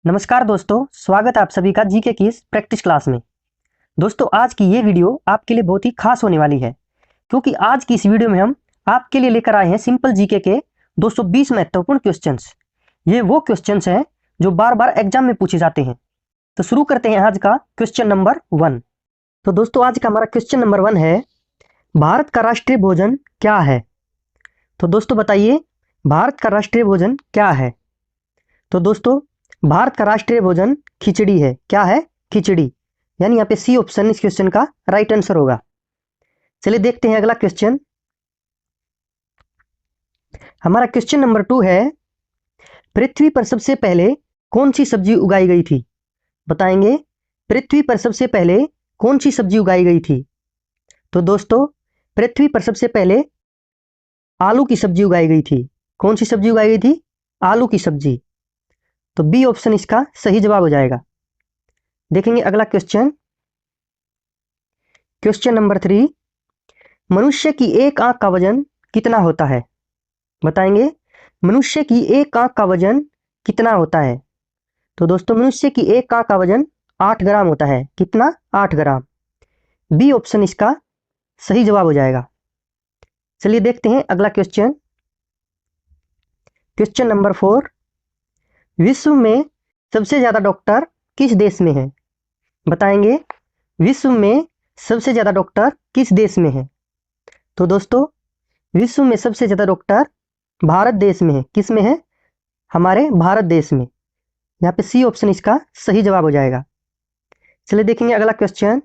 नमस्कार दोस्तों, स्वागत है आप सभी का जीके की इस प्रैक्टिस क्लास में। दोस्तों, आज की ये वीडियो आपके लिए बहुत ही खास होने वाली है, क्योंकि आज की इस वीडियो में हम आपके लिए लेकर आए हैं सिंपल जीके के 220 महत्वपूर्ण क्वेश्चंस। ये वो क्वेश्चंस हैं जो बार बार एग्जाम में पूछे जाते हैं। तो शुरू करते हैं आज का क्वेश्चन नंबर 1। तो दोस्तों, आज का हमारा क्वेश्चन नंबर 1 है, भारत का राष्ट्रीय भोजन क्या है? तो दोस्तों बताइए, भारत का राष्ट्रीय भोजन क्या है? तो दोस्तों, भारत का राष्ट्रीय भोजन खिचड़ी है। क्या है? खिचड़ी। यानी यहाँ पे सी ऑप्शन इस क्वेश्चन का राइट आंसर होगा। चलिए देखते हैं अगला क्वेश्चन। हमारा क्वेश्चन नंबर 2 है, पृथ्वी पर सबसे पहले कौन सी सब्जी उगाई गई थी? बताएंगे, पृथ्वी पर सबसे पहले कौन सी सब्जी उगाई गई थी? तो दोस्तों, पृथ्वी पर सबसे पहले आलू की सब्जी उगाई गई थी। कौन सी सब्जी उगाई गई थी? आलू की सब्जी। तो बी ऑप्शन इसका सही जवाब हो जाएगा। देखेंगे अगला क्वेश्चन। क्वेश्चन नंबर 3, मनुष्य की एक आंख का वजन कितना होता है? बताएंगे, मनुष्य की एक आंख का वजन कितना होता है? तो दोस्तों, मनुष्य की एक आंख का वजन 8 ग्राम होता है। कितना? 8 ग्राम। बी ऑप्शन इसका सही जवाब हो जाएगा। चलिए देखते हैं अगला क्वेश्चन। क्वेश्चन नंबर 4, विश्व में सबसे ज्यादा डॉक्टर किस देश में है? बताएंगे, विश्व में सबसे ज्यादा डॉक्टर किस देश में है? तो दोस्तों, विश्व में सबसे ज्यादा डॉक्टर भारत देश में है। किस में है? हमारे भारत देश में। यहाँ पे सी ऑप्शन इसका सही जवाब हो जाएगा। चलिए देखेंगे अगला क्वेश्चन।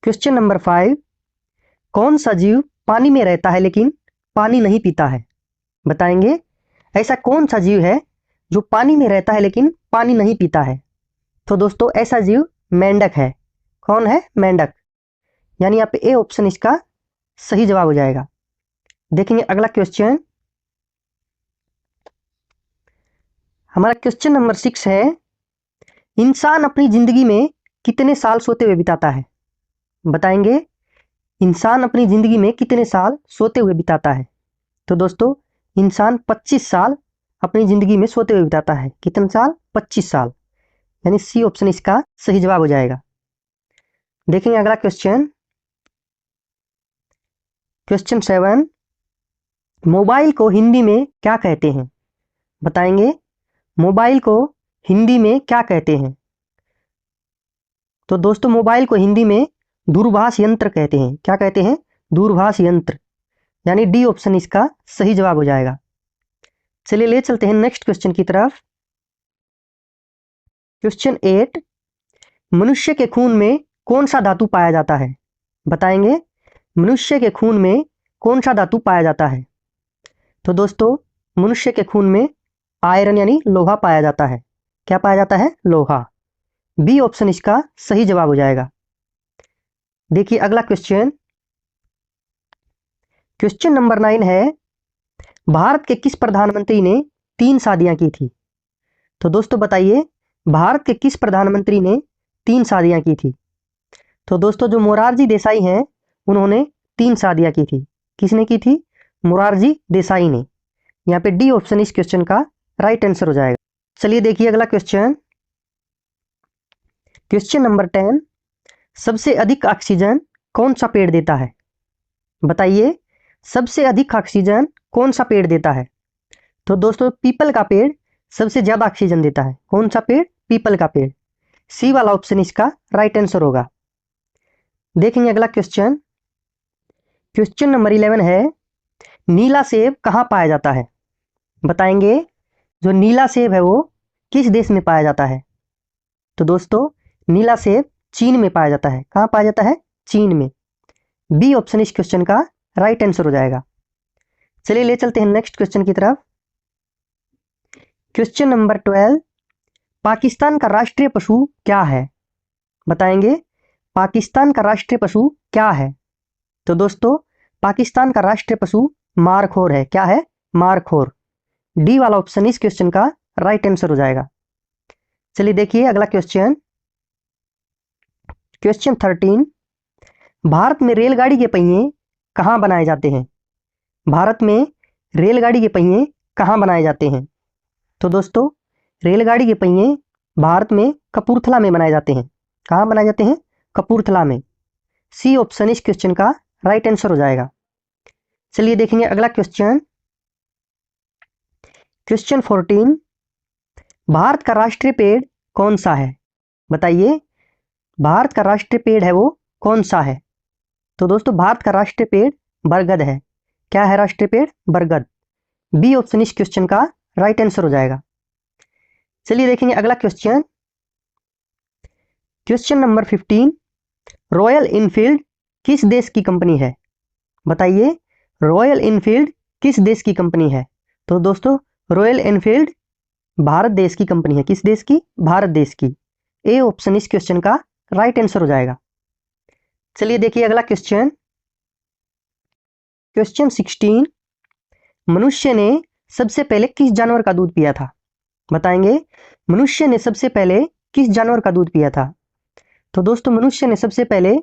क्वेश्चन नंबर 5, कौन सा जीव पानी में रहता है लेकिन पानी नहीं पीता है? बताएंगे, ऐसा कौन सा जीव है जो पानी में रहता है लेकिन पानी नहीं पीता है? तो दोस्तों, ऐसा जीव मेंढक है। कौन है? मेंढक। यानी यहाँ पे ए ऑप्शन इसका सही जवाब हो जाएगा। देखेंगे अगला क्वेश्चन। हमारा क्वेश्चन नंबर 6 है, इंसान अपनी जिंदगी में कितने साल सोते हुए बिताता है? बताएंगे, इंसान अपनी जिंदगी में कितने साल सोते हुए बिताता है? तो दोस्तों, इंसान 25 साल अपनी जिंदगी में सोते हुए बिताता है। कितने साल? 25 साल। यानी सी ऑप्शन इसका सही जवाब हो जाएगा। देखेंगे अगला क्वेश्चन। क्वेश्चन 7, मोबाइल को हिंदी में क्या कहते हैं? बताएंगे, मोबाइल को हिंदी में क्या कहते हैं? तो दोस्तों, मोबाइल को हिंदी में दूरभाष यंत्र कहते हैं। क्या कहते हैं? दूरभाष यंत्र। यानी डी ऑप्शन इसका सही जवाब हो जाएगा। चलिए ले चलते हैं नेक्स्ट क्वेश्चन की तरफ। क्वेश्चन 8, मनुष्य के खून में कौन सा धातु पाया जाता है? बताएंगे, मनुष्य के खून में कौन सा धातु पाया जाता है? तो दोस्तों, मनुष्य के खून में आयरन यानी लोहा पाया जाता है। क्या पाया जाता है? लोहा। बी ऑप्शन इसका सही जवाब हो जाएगा। देखिए अगला क्वेश्चन। क्वेश्चन नंबर 9 है, भारत के किस प्रधानमंत्री ने 3 शादियां की थी? तो दोस्तों बताइए, भारत के किस प्रधानमंत्री ने 3 शादियां की थी? तो दोस्तों, जो मोरारजी देसाई हैं, उन्होंने 3 शादियां की थी। किसने की थी? मोरारजी देसाई ने। यहाँ पे डी ऑप्शन इस क्वेश्चन का राइट आंसर हो जाएगा। चलिए देखिए अगला क्वेश्चन। क्वेश्चन नंबर 10, सबसे अधिक ऑक्सीजन कौन सा पेड़ देता है? बताइए, सबसे अधिक ऑक्सीजन कौन सा पेड़ देता है? तो दोस्तों, पीपल का पेड़ सबसे ज्यादा ऑक्सीजन देता है। कौन सा पेड़? पीपल का पेड़। सी वाला ऑप्शन इसका राइट आंसर होगा। देखेंगे अगला क्वेश्चन। क्वेश्चन नंबर 11 है, नीला सेब कहाँ पाया जाता है? बताएंगे, जो नीला सेब है वो किस देश में पाया जाता है? तो दोस्तों, नीला सेब चीन में पाया जाता है। कहाँ पाया जाता है? चीन में। बी ऑप्शन इस क्वेश्चन का राइट आंसर हो जाएगा। चलिए ले चलते हैं नेक्स्ट क्वेश्चन की तरफ। क्वेश्चन नंबर 12, पाकिस्तान का राष्ट्रीय पशु क्या है? बताएंगे, पाकिस्तान का राष्ट्रीय पशु क्या है? तो दोस्तों, पाकिस्तान का राष्ट्रीय पशु मारखोर है। क्या है? मारखोर। डी वाला ऑप्शन इस क्वेश्चन का राइट आंसर हो जाएगा। चलिए देखिए अगला क्वेश्चन। क्वेश्चन 13, भारत में रेलगाड़ी के पहिए कहाँ बनाए जाते हैं? भारत में रेलगाड़ी के पहिए कहाँ बनाए जाते हैं? तो दोस्तों, रेलगाड़ी के पहिए भारत में कपूरथला में बनाए जाते हैं। कहाँ बनाए जाते हैं? कपूरथला में। सी ऑप्शन इस क्वेश्चन का राइट आंसर हो जाएगा। चलिए देखेंगे अगला क्वेश्चन। क्वेश्चन 14, भारत का राष्ट्रीय पेड़ कौन सा है? बताइए, भारत का राष्ट्रीय पेड़ है वो कौन सा है? तो दोस्तों भारत का राष्ट्रीय पेड़ बरगद है। क्या है राष्ट्रीय पेड़? बरगद। बी ऑप्शन इस क्वेश्चन का राइट आंसर हो जाएगा। चलिए देखेंगे अगला question. Question number 15, royal Enfield किस देश की कंपनी है? बताइए, रॉयल इनफील्ड किस देश की कंपनी है? तो दोस्तों रॉयल इनफील्ड भारत देश की कंपनी है। किस देश की? भारत देश की। ए ऑप्शन इस क्वेश्चन का राइट आंसर हो जाएगा। चलिए देखिए अगला क्वेश्चन। क्वेश्चन 16, मनुष्य ने सबसे पहले किस जानवर का दूध पिया था? बताएंगे, मनुष्य ने सबसे पहले किस जानवर का दूध पिया था? तो दोस्तों मनुष्य ने सबसे पहले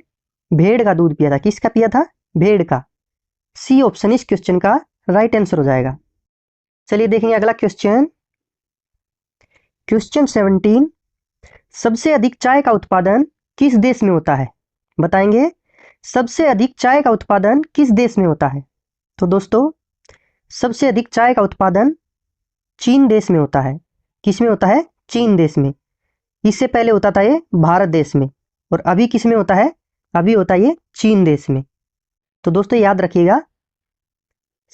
भेड़ का दूध पिया था। किसका पिया था? भेड़ का। सी ऑप्शन इस क्वेश्चन का राइट आंसर हो जाएगा। चलिए देखेंगे अगला क्वेश्चन। क्वेश्चन 17, सबसे अधिक चाय का उत्पादन किस देश में होता है? बताएंगे, सबसे अधिक चाय का उत्पादन किस देश में होता है? तो दोस्तों सबसे अधिक चाय का उत्पादन चीन देश में होता है। किस में होता है? चीन देश में। इससे पहले होता था ये भारत देश में, और अभी किस में होता है? अभी होता है ये चीन देश में। तो दोस्तों याद रखिएगा,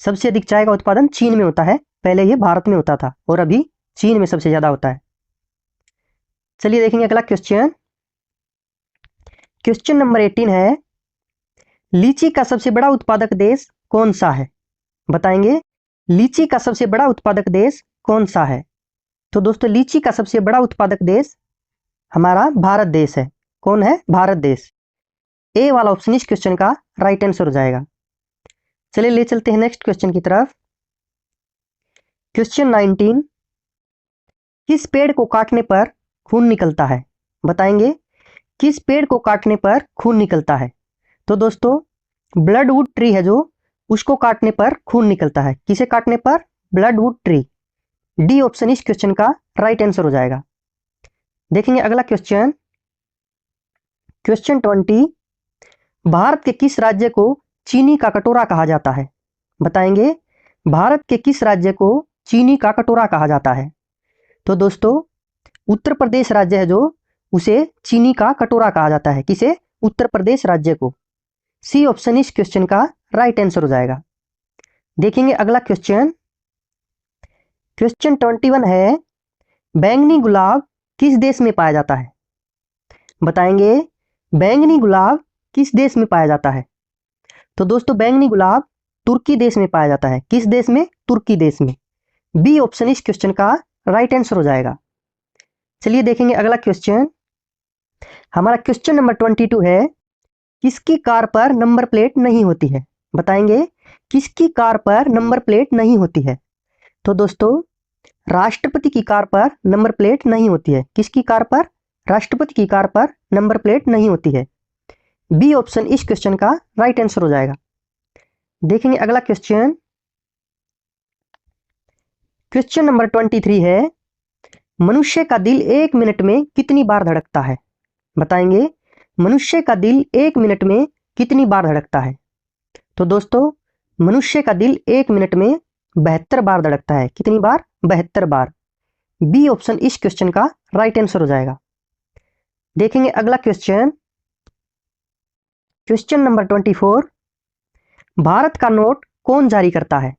सबसे अधिक चाय का उत्पादन चीन में होता है। पहले ये भारत में होता था और अभी चीन में सबसे ज्यादा होता है। चलिए देखेंगे अगला क्वेश्चन। क्वेश्चन नंबर 18 है, लीची का सबसे बड़ा उत्पादक देश कौन सा है? बताएंगे, लीची का सबसे बड़ा उत्पादक देश कौन सा है? तो दोस्तों लीची का सबसे बड़ा उत्पादक देश हमारा भारत देश है। कौन है? भारत देश। ए वाला ऑप्शन इस क्वेश्चन का राइट आंसर हो जाएगा। चलिए ले चलते हैं नेक्स्ट क्वेश्चन की तरफ। क्वेश्चन 19, किस पेड़ को काटने पर खून निकलता है? बताएंगे, किस पेड़ को काटने पर खून निकलता है? तो दोस्तों ब्लडवुड ट्री है जो, उसको काटने पर खून निकलता है। किसे काटने पर? ब्लडवुड ट्री। डी ऑप्शन इस क्वेश्चन का राइट आंसर हो जाएगा। देखेंगे अगला क्वेश्चन। क्वेश्चन 20, भारत के किस राज्य को चीनी का कटोरा कहा जाता है? बताएंगे, भारत के किस राज्य को चीनी का कटोरा कहा जाता है? तो दोस्तों उत्तर प्रदेश राज्य है जो, उसे चीनी का कटोरा कहा जाता है। किसे? उत्तर प्रदेश राज्य को। सी ऑप्शन इस क्वेश्चन का राइट आंसर हो जाएगा। देखेंगे अगला क्वेश्चन। क्वेश्चन 21 है, बैंगनी गुलाब किस देश में पाया जाता है? बताएंगे, बैंगनी गुलाब किस देश में पाया जाता है? तो दोस्तों बैंगनी गुलाब तुर्की देश में पाया जाता है। किस देश में? तुर्की देश में। बी ऑप्शन इस क्वेश्चन का राइट आंसर हो जाएगा। चलिए देखेंगे अगला क्वेश्चन। हमारा क्वेश्चन नंबर 22 है, किसकी कार पर नंबर प्लेट नहीं होती है? बताएंगे, किसकी कार पर नंबर प्लेट नहीं होती है? तो दोस्तों राष्ट्रपति की कार पर नंबर प्लेट नहीं होती है। किसकी कार पर? राष्ट्रपति की कार पर नंबर प्लेट नहीं होती है। बी ऑप्शन इस क्वेश्चन का राइट आंसर हो जाएगा। देखेंगे अगला क्वेश्चन। क्वेश्चन नंबर 23 है, मनुष्य का दिल 1 मिनट में कितनी बार धड़कता है? बताएंगे, मनुष्य का दिल 1 मिनट में कितनी बार धड़कता है? तो दोस्तों मनुष्य का दिल 1 मिनट में 72 बार धड़कता है। कितनी बार? 72 बार। बी ऑप्शन इस क्वेश्चन का राइट आंसर हो जाएगा। देखेंगे अगला क्वेश्चन। क्वेश्चन नंबर 24, भारत का नोट कौन जारी करता है?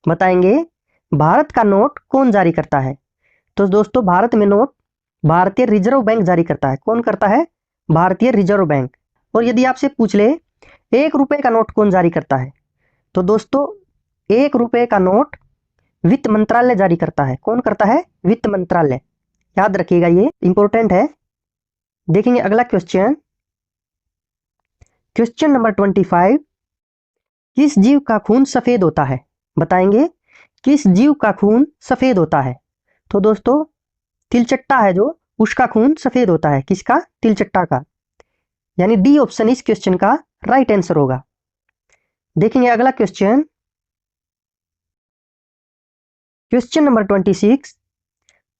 बताएंगे, भारत का नोट कौन जारी करता है? तो दोस्तों भारत में नोट भारतीय रिजर्व बैंक जारी करता है। कौन करता है? भारतीय रिजर्व बैंक। और यदि आपसे पूछ ले 1 रुपए का नोट कौन जारी करता है? तो दोस्तों 1 रुपए का नोट वित्त मंत्रालय जारी करता है। कौन करता है? वित्त मंत्रालय। याद रखिएगा, ये इंपॉर्टेंट है। देखेंगे अगला क्वेश्चन। क्वेश्चन नंबर 25, किस जीव का खून सफेद होता है? बताएंगे, किस जीव का खून सफेद होता है? तो दोस्तों तिलचट्टा है जो, उसका खून सफेद होता है। किसका? तिलचट्टा का। यानी डी ऑप्शन इस क्वेश्चन का राइट आंसर होगा। देखेंगे अगला क्वेश्चन। क्वेश्चन नंबर 26,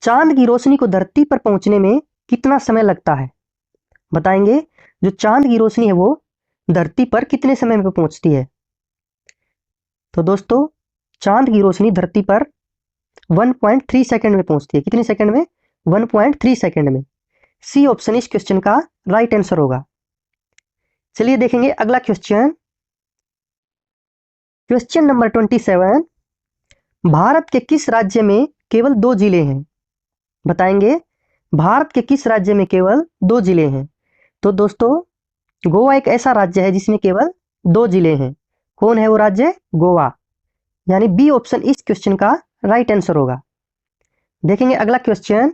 चांद की रोशनी को धरती पर पहुंचने में कितना समय लगता है? बताएंगे जो चांद की रोशनी है वो धरती पर कितने समय में पहुंचती है? तो दोस्तों चांद की रोशनी धरती पर 1.3 सेकंड में पहुंचती है। कितने सेकंड में? 1.3 सेकंड में। सी ऑप्शन इस क्वेश्चन का राइट आंसर होगा। चलिए देखेंगे अगला क्वेश्चन। Question number 27। भारत के किस राज्य में केवल 2 जिले हैं? बताएंगे भारत के किस राज्य में केवल 2 जिले हैं? तो दोस्तों गोवा एक ऐसा राज्य है जिसमें केवल 2 जिले हैं। कौन है वो राज्य? गोवा। यानी बी ऑप्शन इस क्वेश्चन का राइट आंसर होगा। देखेंगे अगला क्वेश्चन।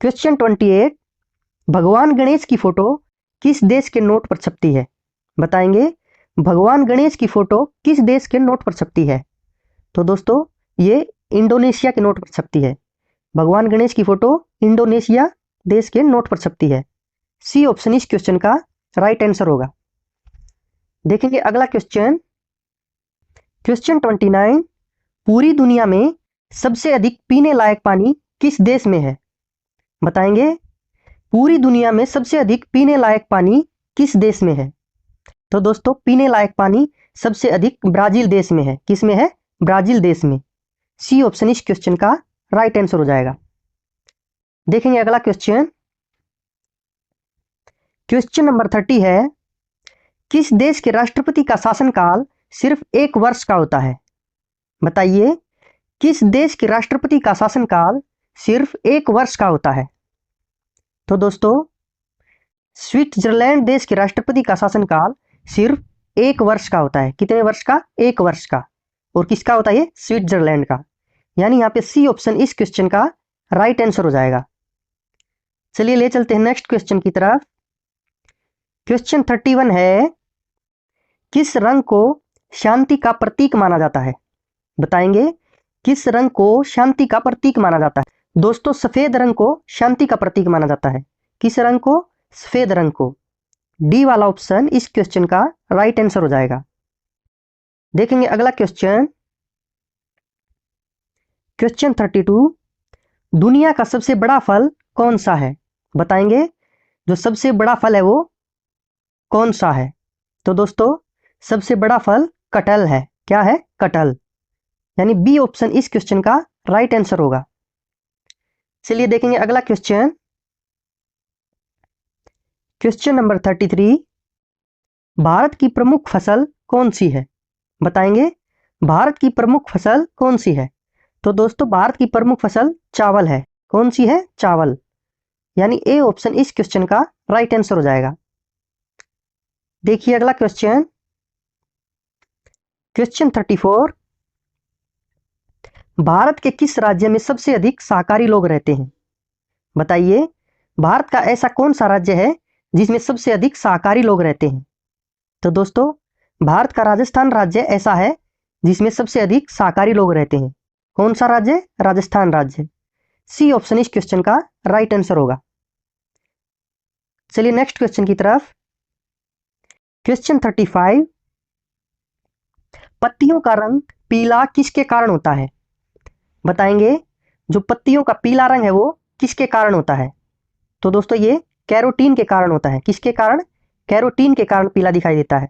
क्वेश्चन 28। भगवान गणेश की फोटो किस देश के नोट पर छपती है? बताएंगे भगवान गणेश की फोटो किस देश के नोट पर छपती है? तो दोस्तों ये इंडोनेशिया के नोट पर छपती है। भगवान गणेश की फोटो इंडोनेशिया देश के नोट पर छपती है। सी ऑप्शन इस क्वेश्चन का राइट आंसर होगा। देखेंगे अगला क्वेश्चन। क्वेश्चन 29। पूरी दुनिया में सबसे अधिक पीने लायक पानी किस देश में है? बताएंगे पूरी दुनिया में सबसे अधिक पीने लायक पानी किस देश में है? तो दोस्तों पीने लायक पानी सबसे अधिक ब्राजील देश में है। किस में है? ब्राजील देश में। सी ऑप्शन इस क्वेश्चन का राइट आंसर हो जाएगा। देखेंगे अगला क्वेश्चन। क्वेश्चन नंबर 30 है। किस देश के राष्ट्रपति का शासनकाल सिर्फ 1 वर्ष का होता है? बताइए किस देश के राष्ट्रपति का शासनकाल सिर्फ 1 वर्ष का होता है? तो दोस्तों स्विट्जरलैंड देश के राष्ट्रपति का शासनकाल सिर्फ 1 वर्ष का होता है। कितने वर्ष का? 1 वर्ष का। और किसका होता है? स्विट्जरलैंड का। यानी यहाँ पे सी ऑप्शन इस क्वेश्चन का राइट आंसर हो जाएगा। चलिए ले चलते हैं नेक्स्ट क्वेश्चन की तरफ। क्वेश्चन 31 है। किस रंग को शांति का प्रतीक माना जाता है? बताएंगे किस रंग को शांति का प्रतीक माना जाता है? दोस्तों सफेद रंग को शांति का प्रतीक माना जाता है। किस रंग को? सफेद रंग को। डी वाला ऑप्शन इस क्वेश्चन का राइट आंसर हो जाएगा। देखेंगे अगला क्वेश्चन। क्वेश्चन 32। दुनिया का सबसे बड़ा फल कौन सा है? बताएंगे जो सबसे बड़ा फल है वो कौन सा है? तो दोस्तों सबसे बड़ा फल कटहल है। क्या है? कटहल। यानी बी ऑप्शन इस क्वेश्चन का राइट आंसर होगा। चलिए देखेंगे अगला क्वेश्चन। Question number 33। भारत की प्रमुख फसल कौन सी है? बताएंगे भारत की प्रमुख फसल कौन सी है? तो दोस्तों भारत की प्रमुख फसल चावल है। कौन सी है? चावल। यानी ए ऑप्शन इस क्वेश्चन का राइट आंसर हो जाएगा। देखिए अगला क्वेश्चन। क्वेश्चन 34। भारत के किस राज्य में सबसे अधिक शाकाहारी लोग रहते हैं? बताइए भारत का ऐसा कौन सा राज्य है जिसमें सबसे अधिक शाकाहारी लोग रहते हैं? तो दोस्तों भारत का राजस्थान राज्य ऐसा है जिसमें सबसे अधिक शाकाहारी लोग रहते हैं। कौन सा राज्य? राजस्थान राज्य। सी ऑप्शन इस क्वेश्चन का राइट आंसर होगा। चलिए नेक्स्ट क्वेश्चन की तरफ। क्वेश्चन 35। पत्तियों का रंग पीला किसके कारण होता है? बताएंगे जो पत्तियों का पीला रंग है वो किसके कारण होता है? तो दोस्तों ये कैरोटीन के कारण होता है। किसके कारण? कैरोटीन के कारण पीला दिखाई देता है।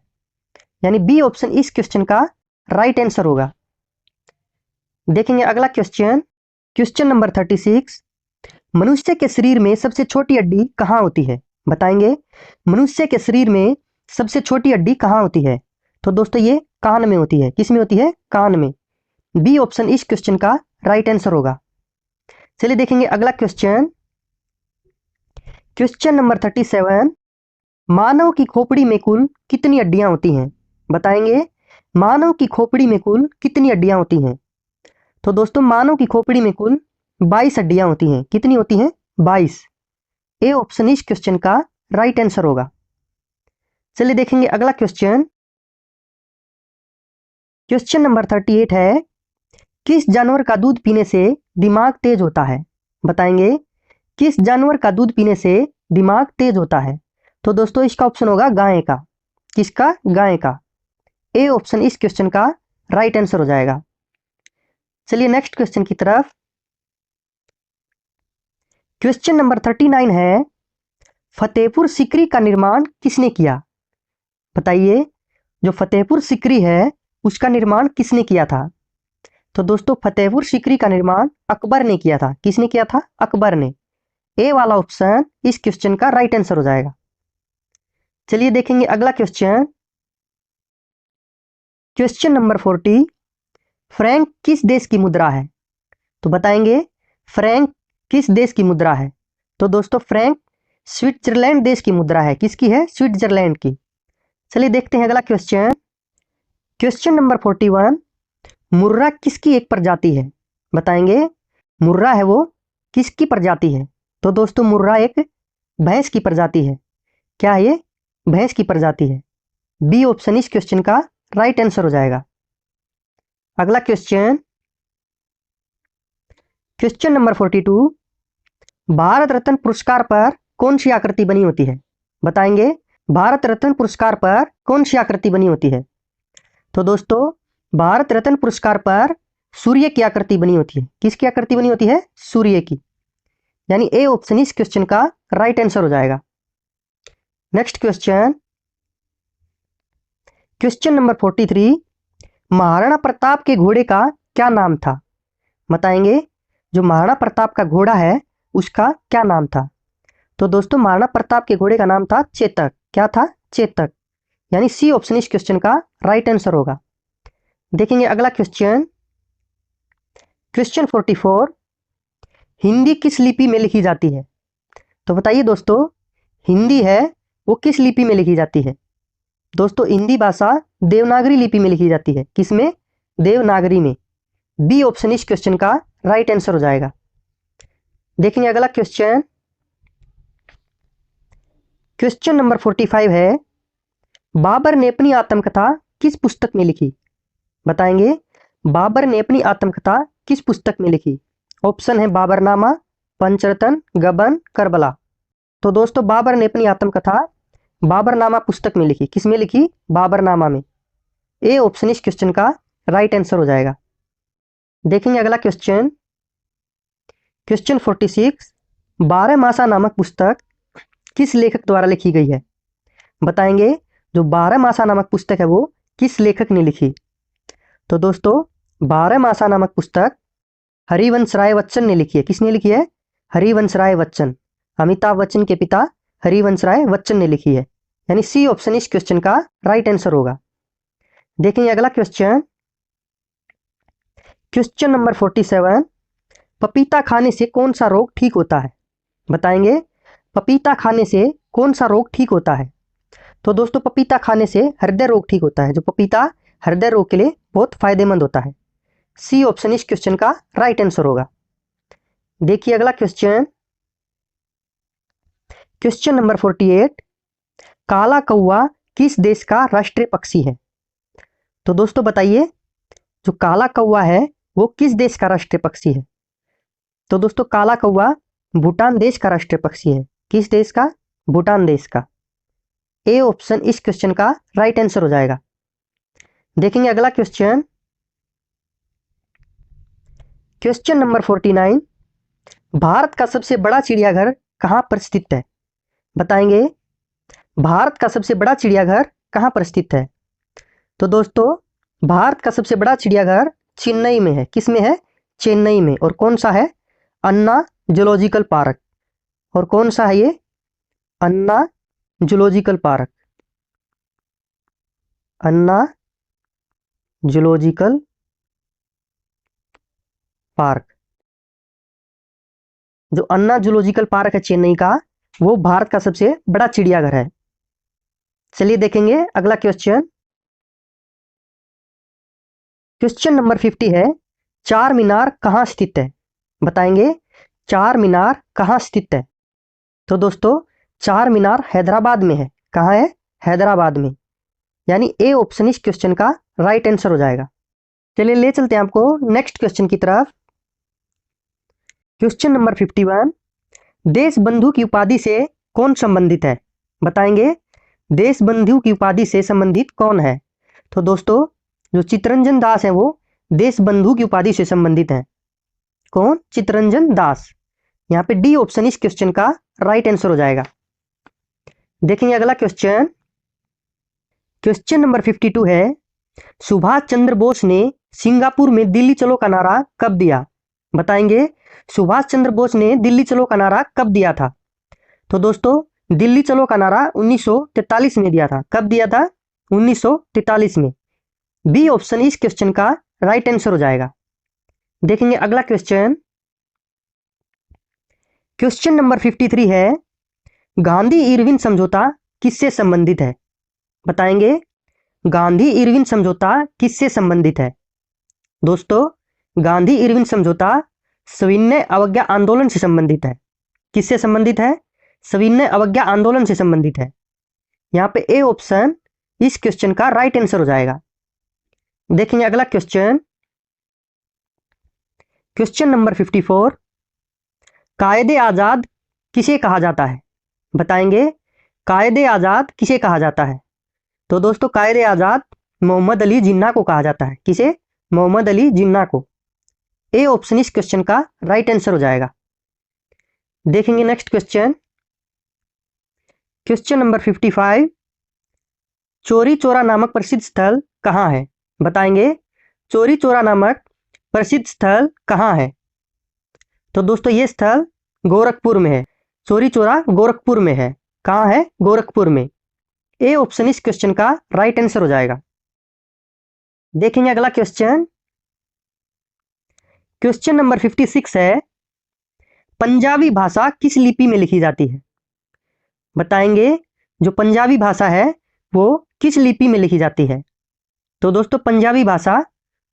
यानी बी ऑप्शन इस क्वेश्चन का राइट आंसर होगा। देखेंगे अगला क्वेश्चन। Question number 36। मनुष्य के शरीर में सबसे छोटी हड्डी कहाँ होती है? बताएंगे मनुष्य के शरीर में सबसे छोटी हड्डी कहाँ होती है? तो दोस्तों ये कान में होती है। किस में होती है? कान में। बी ऑप्शन इस क्वेश्चन का राइट आंसर होगा। चलिए देखेंगे अगला क्वेश्चन। Question number 37। मानव की खोपड़ी में कुल कितनी हड्डियां होती हैं? बताएंगे मानव की खोपड़ी में कुल कितनी हड्डियां होती हैं? तो दोस्तों मानव की खोपड़ी में कुल 22 हड्डियां होती हैं। कितनी होती हैं? 22। ए ऑप्शन इस क्वेश्चन का राइट आंसर होगा। चलिए देखेंगे अगला क्वेश्चन। क्वेश्चन नंबर 38 है। किस जानवर का दूध पीने से दिमाग तेज होता है? बताएंगे किस जानवर का दूध पीने से दिमाग तेज होता है? तो दोस्तों इसका ऑप्शन होगा गाय का। किसका? गाय का। ए ऑप्शन इस क्वेश्चन का राइट आंसर हो जाएगा। चलिए नेक्स्ट क्वेश्चन की तरफ। क्वेश्चन नंबर 39 है, फतेहपुर सीकरी का निर्माण किसने किया? बताइए, जो फतेहपुर सीकरी है उसका निर्माण किसने किया था? तो दोस्तों फतेहपुर सीकरी का निर्माण अकबर ने किया था। किसने किया था? अकबर ने। ए वाला ऑप्शन इस क्वेश्चन का राइट आंसर हो जाएगा। चलिए देखेंगे अगला क्वेश्चन। क्वेश्चन नंबर 40, फ्रैंक किस देश की मुद्रा है? तो बताएंगे फ्रैंक किस देश की मुद्रा है? तो दोस्तों फ्रैंक स्विट्जरलैंड देश की मुद्रा है। किसकी है? स्विट्जरलैंड की। चलिए देखते हैं अगला क्वेश्चन। क्वेश्चन नंबर 41, मुर्रा किसकी एक प्रजाति है? बताएंगे मुर्रा है वो किसकी प्रजाति है? तो दोस्तों मुर्रा एक भैंस की प्रजाति है। क्या है ये? भैंस की प्रजाति है। बी ऑप्शन इस क्वेश्चन का राइट आंसर हो जाएगा। अगला question, question number 42, Bharat Ratna पुरस्कार पर कौन सी आकृति बनी होती है? बताएंगे भारत रत्न पुरस्कार पर कौन सी आकृति बनी होती है? तो दोस्तों भारत रत्न पुरस्कार पर सूर्य की आकृति बनी होती है। किसकी आकृति बनी होती है? सूर्य की। यानी ए ऑप्शन इस क्वेश्चन का राइट आंसर हो जाएगा। Next question, question number 43, Maharana Pratap के घोड़े का क्या नाम था? बताएंगे जो महाराणा प्रताप का घोड़ा है उसका क्या नाम था? तो दोस्तों महाराणा प्रताप के घोड़े का नाम था चेतक। क्या था? चेतक। यानी सी ऑप्शन इस क्वेश्चन का राइट आंसर होगा। देखेंगे अगला क्वेश्चन। क्वेश्चन 44, हिंदी किस लिपि में लिखी जाती है? तो बताइए दोस्तों हिंदी है वो किस लिपि में लिखी जाती है? दोस्तों हिंदी भाषा देवनागरी लिपि में लिखी जाती है। किसमें? देवनागरी में। बी ऑप्शन इस क्वेश्चन का राइट आंसर हो जाएगा। देखेंगे अगला क्वेश्चन। क्वेश्चन नंबर 45 है, बाबर ने अपनी आत्मकथा किस पुस्तक में लिखी? बताएंगे बाबर ने अपनी आत्मकथा किस पुस्तक में लिखी? ऑप्शन है बाबरनामा, पंचरतन, गबन, करबला। तो दोस्तों बाबर ने अपनी आत्मकथा बाबरनामा पुस्तक में लिखी। किस में लिखी? बाबरनामा में। ए ऑप्शन इस क्वेश्चन का राइट आंसर हो जाएगा। देखेंगे अगला क्वेश्चन। क्वेश्चन 46, 12मासा नामक पुस्तक किस लेखक द्वारा लिखी गई है? बताएंगे जो 12मासा नामक पुस्तक है वो किस लेखक ने लिखी? तो दोस्तों 12मासा नामक पुस्तक हरिवंश राय बच्चन ने लिखी है। किसने लिखी है? हरिवंश राय बच्चन। अमिताभ बच्चन के पिता हरिवंश राय बच्चन ने लिखी है। यानी सी ऑप्शन इस क्वेश्चन का राइट आंसर होगा। देखेंगे अगला क्वेश्चन। क्वेश्चन नंबर 47, पपीता खाने से कौन सा रोग ठीक होता है? बताएंगे पपीता खाने से कौन सा रोग ठीक होता है? तो दोस्तों पपीता खाने से हृदय रोग ठीक होता है। जो पपीता हृदय रोग के लिए बहुत फायदेमंद होता है। सी ऑप्शन इस क्वेश्चन का राइट आंसर होगा। देखिए अगला क्वेश्चन। क्वेश्चन नंबर 48, काला कौवा किस देश का राष्ट्रीय पक्षी है? तो दोस्तों बताइए जो काला कौवा है वो किस देश का राष्ट्रीय पक्षी है? तो दोस्तों काला कौवा भूटान देश का राष्ट्रीय पक्षी है। किस देश का? भूटान देश का। ए ऑप्शन इस क्वेश्चन का राइट आंसर हो जाएगा। देखेंगे अगला क्वेश्चन। क्वेश्चन नंबर 49, भारत का सबसे बड़ा चिड़ियाघर कहां पर स्थित है? बताएंगे भारत का सबसे बड़ा चिड़ियाघर कहां पर स्थित है? तो दोस्तों भारत का सबसे बड़ा चिड़ियाघर चेन्नई में है। किस में है? चेन्नई में। और कौन सा है? अन्ना जूलॉजिकल पार्क। और कौन सा है ये? अन्ना जूलॉजिकल पार्क। अन्ना जूलॉजिकल पार्क। जो अन्ना जूलॉजिकल पार्क है चेन्नई का वो भारत का सबसे बड़ा चिड़ियाघर है। चलिए देखेंगे अगला क्वेश्चन। क्वेश्चन नंबर 50 है, चार मीनार कहां स्थित है? बताएंगे चार मीनार कहां स्थित है? तो दोस्तों चार मीनार हैदराबाद में है। कहां है? हैदराबाद में। यानी ए ऑप्शन इस क्वेश्चन का राइट आंसर हो जाएगा। चलिए ले चलते हैं आपको नेक्स्ट क्वेश्चन की तरफ। क्वेश्चन नंबर 51, देश बंधु की उपाधि से कौन संबंधित है? बताएंगे देश बंधु की उपाधि से संबंधित कौन है? तो दोस्तों जो चित्तरंजन दास है वो देश बंधु की उपाधि से संबंधित है। कौन? चित्तरंजन दास। यहाँ पे डी ऑप्शन इस क्वेश्चन का राइट आंसर हो जाएगा। देखेंगे अगला क्वेश्चन, क्वेश्चन नंबर 52 है, सुभाष चंद्र बोस ने सिंगापुर में दिल्ली चलो का नारा कब दिया? बताएंगे सुभाष चंद्र बोस ने दिल्ली चलो का नारा कब दिया था? तो दोस्तों दिल्ली चलो का नारा 1943 में दिया था। कब दिया था? 1943 में। बी ऑप्शन इस क्वेश्चन का राइट आंसर हो जाएगा। देखेंगे अगला क्वेश्चन, क्वेश्चन नंबर 53 है, गांधी इरविन समझौता किससे संबंधित है? बताएंगे गांधी इरविन समझौता किससे संबंधित है? दोस्तों गांधी इरविन समझौता सविनय अवज्ञा आंदोलन से संबंधित है। किससे संबंधित है? सविनय अवज्ञा आंदोलन से संबंधित है। यहां पे ए ऑप्शन इस क्वेश्चन का राइट आंसर हो जाएगा। देखेंगे अगला क्वेश्चन, क्वेश्चन नंबर 54, कायदे आजाद किसे कहा जाता है? बताएंगे कायदे आजाद किसे कहा जाता है? तो दोस्तों कायदे आजाद मोहम्मद अली जिन्ना को कहा जाता है। किसे? मोहम्मद अली जिन्ना को। ए ऑप्शन इस क्वेश्चन का राइट आंसर हो जाएगा। देखेंगे नेक्स्ट क्वेश्चन, क्वेश्चन नंबर 55, चोरी चौरा नामक प्रसिद्ध स्थल कहां है? बताएंगे चोरी चौरा नामक प्रसिद्ध स्थल कहां है? तो दोस्तों ये स्थल गोरखपुर में है। चोरी चौरा गोरखपुर में है। कहां है? गोरखपुर में। ए ऑप्शन इस क्वेश्चन का राइट आंसर हो जाएगा। देखेंगे अगला क्वेश्चन, क्वेश्चन नंबर 56 है, पंजाबी भाषा किस लिपि में लिखी जाती है? बताएंगे जो पंजाबी भाषा है वो किस लिपि में लिखी जाती है? तो दोस्तों पंजाबी भाषा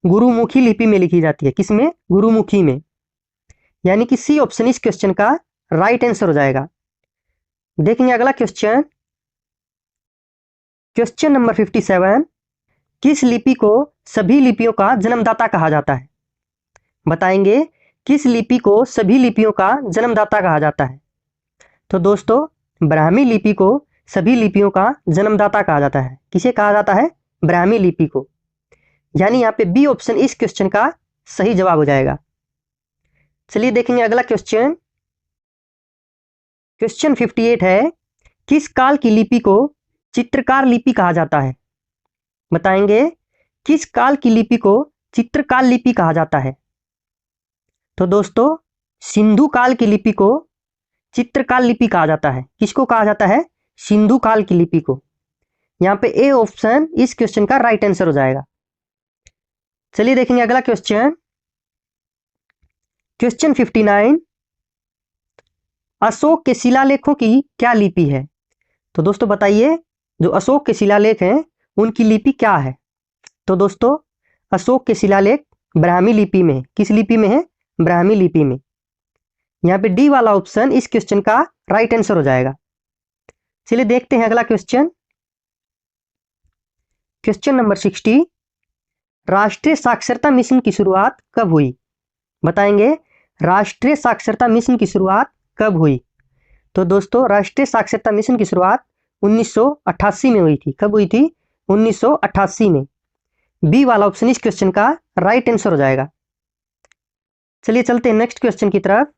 गुरुमुखी लिपि में लिखी जाती है। किसमें? गुरुमुखी में। यानी कि सी ऑप्शन इस क्वेश्चन का राइट आंसर हो जाएगा। देखेंगे अगला क्वेश्चन, क्वेश्चन नंबर 57, किस लिपि को सभी लिपियों का जन्मदाता कहा जाता है? बताएंगे किस लिपि को सभी लिपियों का जन्मदाता कहा जाता है? तो दोस्तों ब्राह्मी लिपि को सभी लिपियों का जन्मदाता कहा जाता है। किसे कहा जाता है? ब्राह्मी लिपि को। यानी यहाँ पे बी ऑप्शन इस क्वेश्चन का सही जवाब हो जाएगा। चलिए देखेंगे अगला क्वेश्चन, क्वेश्चन 58 है, किस काल की लिपि को चित्रकार लिपि कहा जाता है? बताएंगे किस काल की लिपि को चित्रकार लिपि कहा जाता है? तो दोस्तों सिंधु काल की लिपि को चित्रकार लिपि कहा जाता है। किसको कहा जाता है? सिंधु काल की लिपि को। यहां पे ए ऑप्शन इस क्वेश्चन का राइट आंसर हो जाएगा। चलिए देखेंगे अगला क्वेश्चन, क्वेश्चन 59, अशोक के शिलालेखों की क्या लिपि है? तो दोस्तों बताइए जो अशोक के शिलालेख हैं उनकी लिपि क्या है? तो दोस्तों अशोक के शिलालेख ब्राह्मी लिपि में है। किस लिपि में है? ब्राह्मी लिपि में। यहां पे डी वाला ऑप्शन इस क्वेश्चन का राइट आंसर हो जाएगा। चलिए देखते हैं अगला क्वेश्चन, क्वेश्चन नंबर 60, राष्ट्रीय साक्षरता मिशन की शुरुआत कब हुई? बताएंगे राष्ट्रीय साक्षरता मिशन की शुरुआत कब हुई? तो दोस्तों राष्ट्रीय साक्षरता मिशन की शुरुआत 1988 में हुई थी। कब हुई थी? 1988 में। बी वाला ऑप्शन इस क्वेश्चन का राइट आंसर हो जाएगा। चलिए चलते हैं नेक्स्ट क्वेश्चन की तरफ,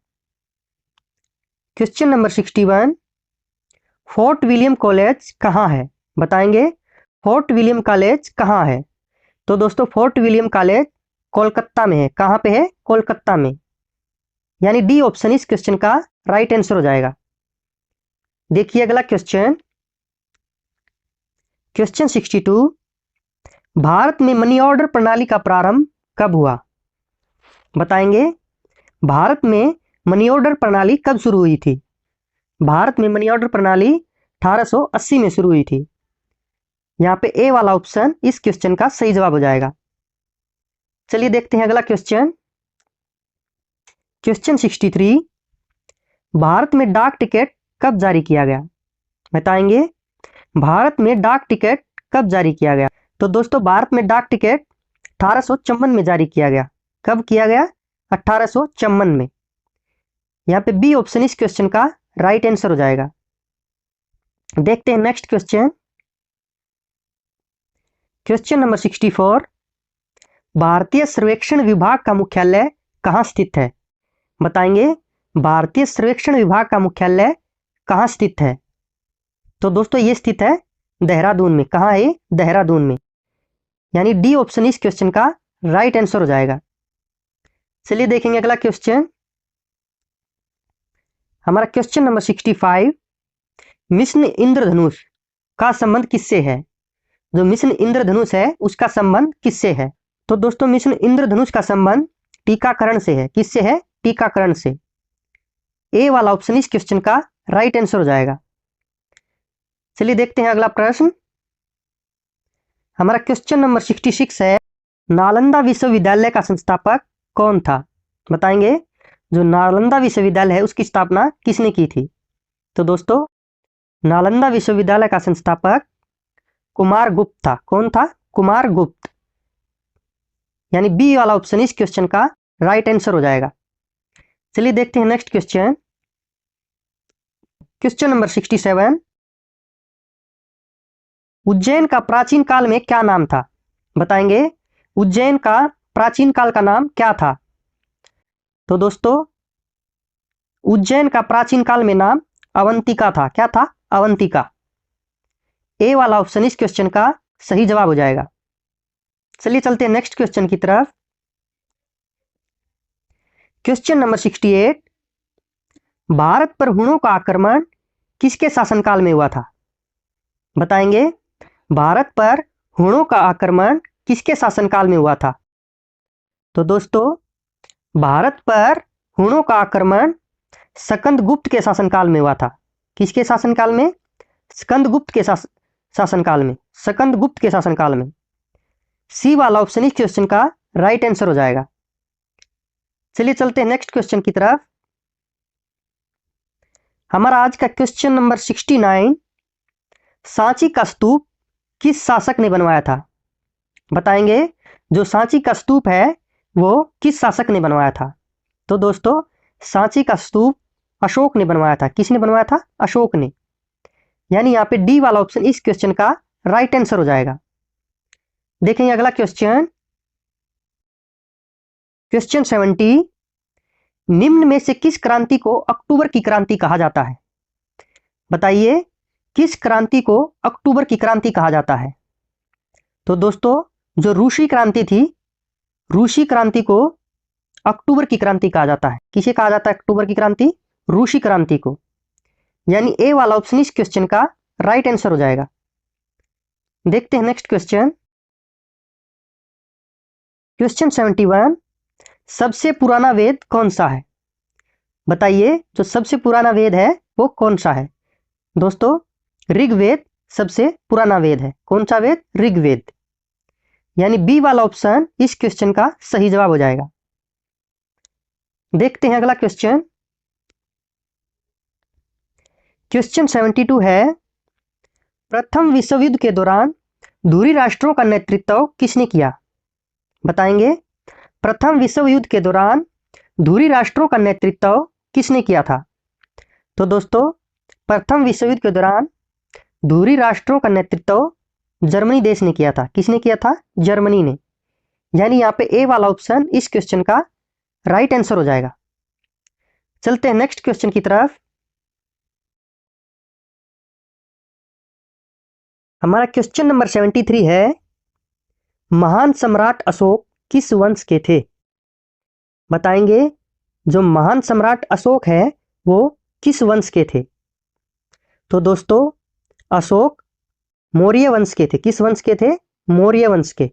question number 61, fort William college कहां है? बताएंगे फोर्ट विलियम कॉलेज कहां है? तो दोस्तों फोर्ट विलियम कॉलेज कोलकाता में है। कहां पे है? कोलकाता में। यानी डी ऑप्शन इस क्वेश्चन का राइट आंसर हो जाएगा। देखिए अगला क्वेश्चन, क्वेश्चन 62, भारत में मनी ऑर्डर प्रणाली का प्रारंभ कब हुआ? बताएंगे भारत में मनी ऑर्डर प्रणाली कब शुरू हुई थी? भारत में मनी ऑर्डर प्रणाली 1880 में शुरू हुई थी। यहां पे ए वाला ऑप्शन इस क्वेश्चन का सही जवाब हो जाएगा। चलिए देखते हैं अगला क्वेश्चन, क्वेश्चन 63, भारत में डाक टिकट कब जारी किया गया? बताएंगे भारत में डाक टिकट कब जारी किया गया? तो दोस्तों भारत में डाक टिकट 1854 में जारी किया गया। कब किया गया? 1854 में। यहां पे बी ऑप्शन इस क्वेश्चन का राइट आंसर हो जाएगा। देखते हैं नेक्स्ट क्वेश्चन, क्वेश्चन नंबर 64, भारतीय सर्वेक्षण विभाग का मुख्यालय कहां स्थित है? बताएंगे भारतीय सर्वेक्षण विभाग का मुख्यालय कहाँ स्थित है? तो दोस्तों ये स्थित है देहरादून में। कहाँ है? देहरादून में। यानी डी ऑप्शन इस क्वेश्चन का राइट आंसर हो जाएगा। चलिए देखेंगे अगला क्वेश्चन। हमारा क्वेश्चन नंबर 65, मिशन इंद्रधनुष का संबंध किससे है? जो मिशन इंद्रधनुष है उसका संबंध किससे है? तो दोस्तों मिशन इंद्रधनुष का संबंध टीकाकरण से है। किससे है? टीकाकरण से। ए वाला ऑप्शन इस क्वेश्चन का राइट आंसर हो जाएगा। चलिए देखते हैं अगला प्रश्न। हमारा क्वेश्चन नंबर 66 है, नालंदा विश्वविद्यालय का संस्थापक कौन था? बताएंगे। जो नालंदा विश्वविद्यालय है उसकी स्थापना किसने की थी? तो दोस्तों नालंदा विश्वविद्यालय का संस्थापक कुमार गुप्त था। कौन था? कुमार गुप्त। यानी बी वाला ऑप्शन इस क्वेश्चन का राइट आंसर हो जाएगा। चलिए देखते हैं next question. Question number 67, Ujjain का प्राचीन काल में क्या नाम था? बताएंगे। उज्जैन का प्राचीन काल का नाम क्या था? तो दोस्तों उज्जैन का प्राचीन काल में नाम अवंतिका था। क्या था? अवंतिका। ए वाला ऑप्शन इस क्वेश्चन का सही जवाब हो जाएगा। चलिए चलते हैं नेक्स्ट क्वेश्चन की तरफ। क्वेश्चन नंबर 68, भारत पर हुणों का आक्रमण किसके शासनकाल में हुआ था? बताएंगे। भारत पर हुणों का आक्रमण किसके शासनकाल में हुआ था? तो दोस्तों भारत पर हुणों का आक्रमण स्कंदगुप्त के शासनकाल में हुआ था। किसके शासनकाल में? स्कंदगुप्त के शासनकाल में। स्कंदगुप्त के शासनकाल में। सी वाला ऑप्शन इस क्वेश्चन का राइट आंसर हो जाएगा। चलिए चलते हैं नेक्स्ट क्वेश्चन की तरफ। हमारा आज का क्वेश्चन नंबर 69, सांची का स्तूप किस शासक ने बनवाया था? बताएंगे। जो सांची का स्तूप है वो किस शासक ने बनवाया था? तो दोस्तों सांची का स्तूप अशोक ने बनवाया था। किसने बनवाया था? अशोक ने। यानी यहाँ पे डी वाला ऑप्शन इस क्वेश्चन का राइट आंसर हो जाएगा। देखेंगे अगला क्वेश्चन। क्वेश्चन 70, निम्न में से किस क्रांति को अक्टूबर की क्रांति कहा जाता है? बताइए किस क्रांति को अक्टूबर की क्रांति कहा जाता है? तो दोस्तों जो रूसी क्रांति थी, रूसी क्रांति को अक्टूबर की क्रांति कहा जाता है। किसे कहा जाता है अक्टूबर की क्रांति? रूसी क्रांति को। यानी ए वाला ऑप्शन इस क्वेश्चन का राइट आंसर हो जाएगा। देखते हैं नेक्स्ट क्वेश्चन। क्वेश्चन 71, सबसे पुराना वेद कौन सा है? बताइए जो सबसे पुराना वेद है वो कौन सा है? दोस्तों ऋग्वेद सबसे पुराना वेद है। कौन सा वेद? ऋग्वेद। यानी बी वाला ऑप्शन इस क्वेश्चन का सही जवाब हो जाएगा। देखते हैं अगला क्वेश्चन। क्वेश्चन 72 है, प्रथम विश्व युद्ध के दौरान धुरी राष्ट्रों का नेतृत्व किसने किया? बताएंगे। प्रथम विश्व युद्ध के दौरान धुरी राष्ट्रों का नेतृत्व किसने किया था? तो दोस्तों प्रथम विश्व युद्ध के दौरान धुरी राष्ट्रों का नेतृत्व जर्मनी देश ने किया था। किसने किया था? जर्मनी ने। यानी यहाँ पे ए वाला ऑप्शन इस क्वेश्चन का राइट आंसर हो जाएगा। चलते हैं नेक्स्ट क्वेश्चन की तरफ। हमारा क्वेश्चन नंबर 73 है, महान सम्राट अशोक किस वंश के थे? बताएंगे। जो महान सम्राट अशोक है वो किस वंश के थे? तो दोस्तों अशोक मौर्य वंश के थे। किस वंश के थे? मौर्य वंश के।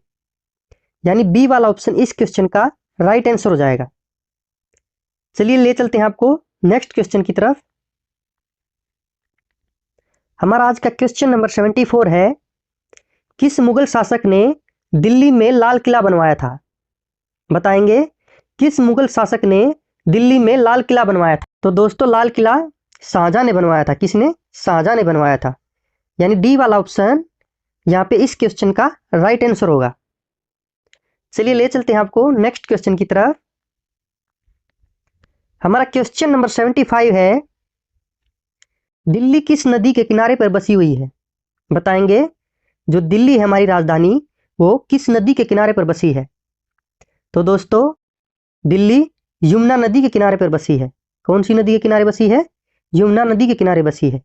यानी बी वाला ऑप्शन इस क्वेश्चन का राइट आंसर हो जाएगा। चलिए ले चलते हैं आपको नेक्स्ट क्वेश्चन की तरफ। हमारा आज का क्वेश्चन नंबर 74 है, किस मुगल शासक ने दिल्ली में लाल किला बनवाया था? बताएंगे। किस मुगल शासक ने दिल्ली में लाल किला बनवाया था? तो दोस्तों लाल किला शाहजहां ने बनवाया था। किसने? शाहजहां ने बनवाया था। यानी डी वाला ऑप्शन यहाँ पे इस क्वेश्चन का राइट आंसर होगा। चलिए ले चलते हैं आपको नेक्स्ट क्वेश्चन की तरफ। हमारा क्वेश्चन नंबर 75 है, दिल्ली किस नदी के किनारे पर बसी हुई है? बताएंगे। जो दिल्ली है हमारी राजधानी वो किस नदी के किनारे पर बसी है? तो दोस्तों दिल्ली यमुना नदी के किनारे पर बसी है। कौन सी नदी के किनारे बसी है? यमुना नदी के किनारे बसी है।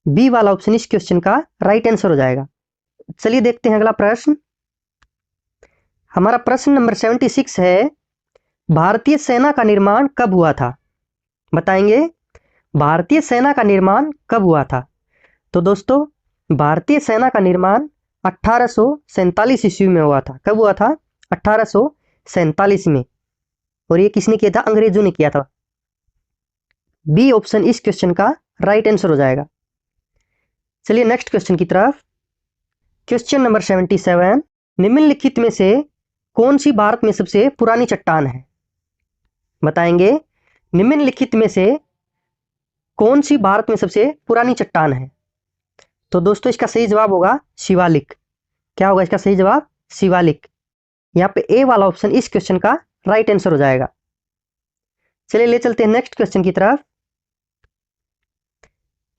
बी वाला ऑप्शन इस क्वेश्चन का राइट आंसर हो जाएगा। चलिए देखते हैं अगला प्रश्न। हमारा प्रश्न नंबर 76 है, भारतीय सेना का निर्माण कब हुआ था? बताएंगे, भारतीय सेना का निर्माण कब हुआ था? तो दोस्तों, भारतीय सेना का निर्माण 1847 ईस्वी में हुआ था। कब हुआ था? 1847 में। और ये किसने किया था? अंग्रेजों ने किया था। बी ऑप्शन इस क्वेश्चन का राइट आंसर हो जाएगा। चलिए नेक्स्ट क्वेश्चन की तरफ। क्वेश्चन नंबर 77, निम्नलिखित में से कौन सी भारत में सबसे पुरानी चट्टान है? बताएंगे, निम्नलिखित में से कौन सी भारत में सबसे पुरानी चट्टान है? तो दोस्तों इसका सही जवाब होगा शिवालिक। क्या होगा इसका सही जवाब? शिवालिक। यहाँ पे ए वाला ऑप्शन इस क्वेश्चन का राइट आंसर हो जाएगा। चलिए ले चलते हैं नेक्स्ट क्वेश्चन की तरफ।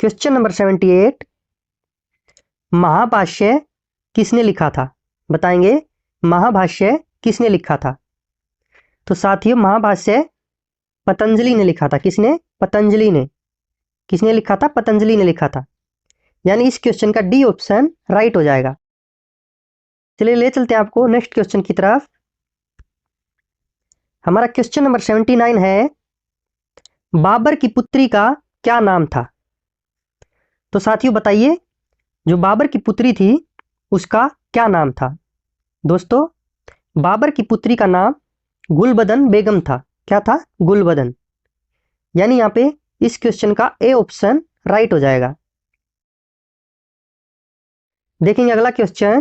क्वेश्चन नंबर 78, महाभाष्य किसने लिखा था? बताएंगे, महाभाष्य किसने लिखा था? तो साथियों, महाभाष्य पतंजलि ने लिखा था। किसने? पतंजलि ने। किसने लिखा था? पतंजलि ने लिखा था। यानी इस क्वेश्चन का डी ऑप्शन राइट हो जाएगा। चलिए ले चलते हैं आपको नेक्स्ट क्वेश्चन की तरफ। हमारा क्वेश्चन नंबर 79 है, बाबर की पुत्री का क्या नाम था? तो साथियों बताइए, जो बाबर की पुत्री थी उसका क्या नाम था? दोस्तों, बाबर की पुत्री का नाम गुलबदन बेगम था। क्या था? गुलबदन। यानी यहाँ पे इस क्वेश्चन का ए ऑप्शन राइट हो जाएगा। देखेंगे अगला क्वेश्चन।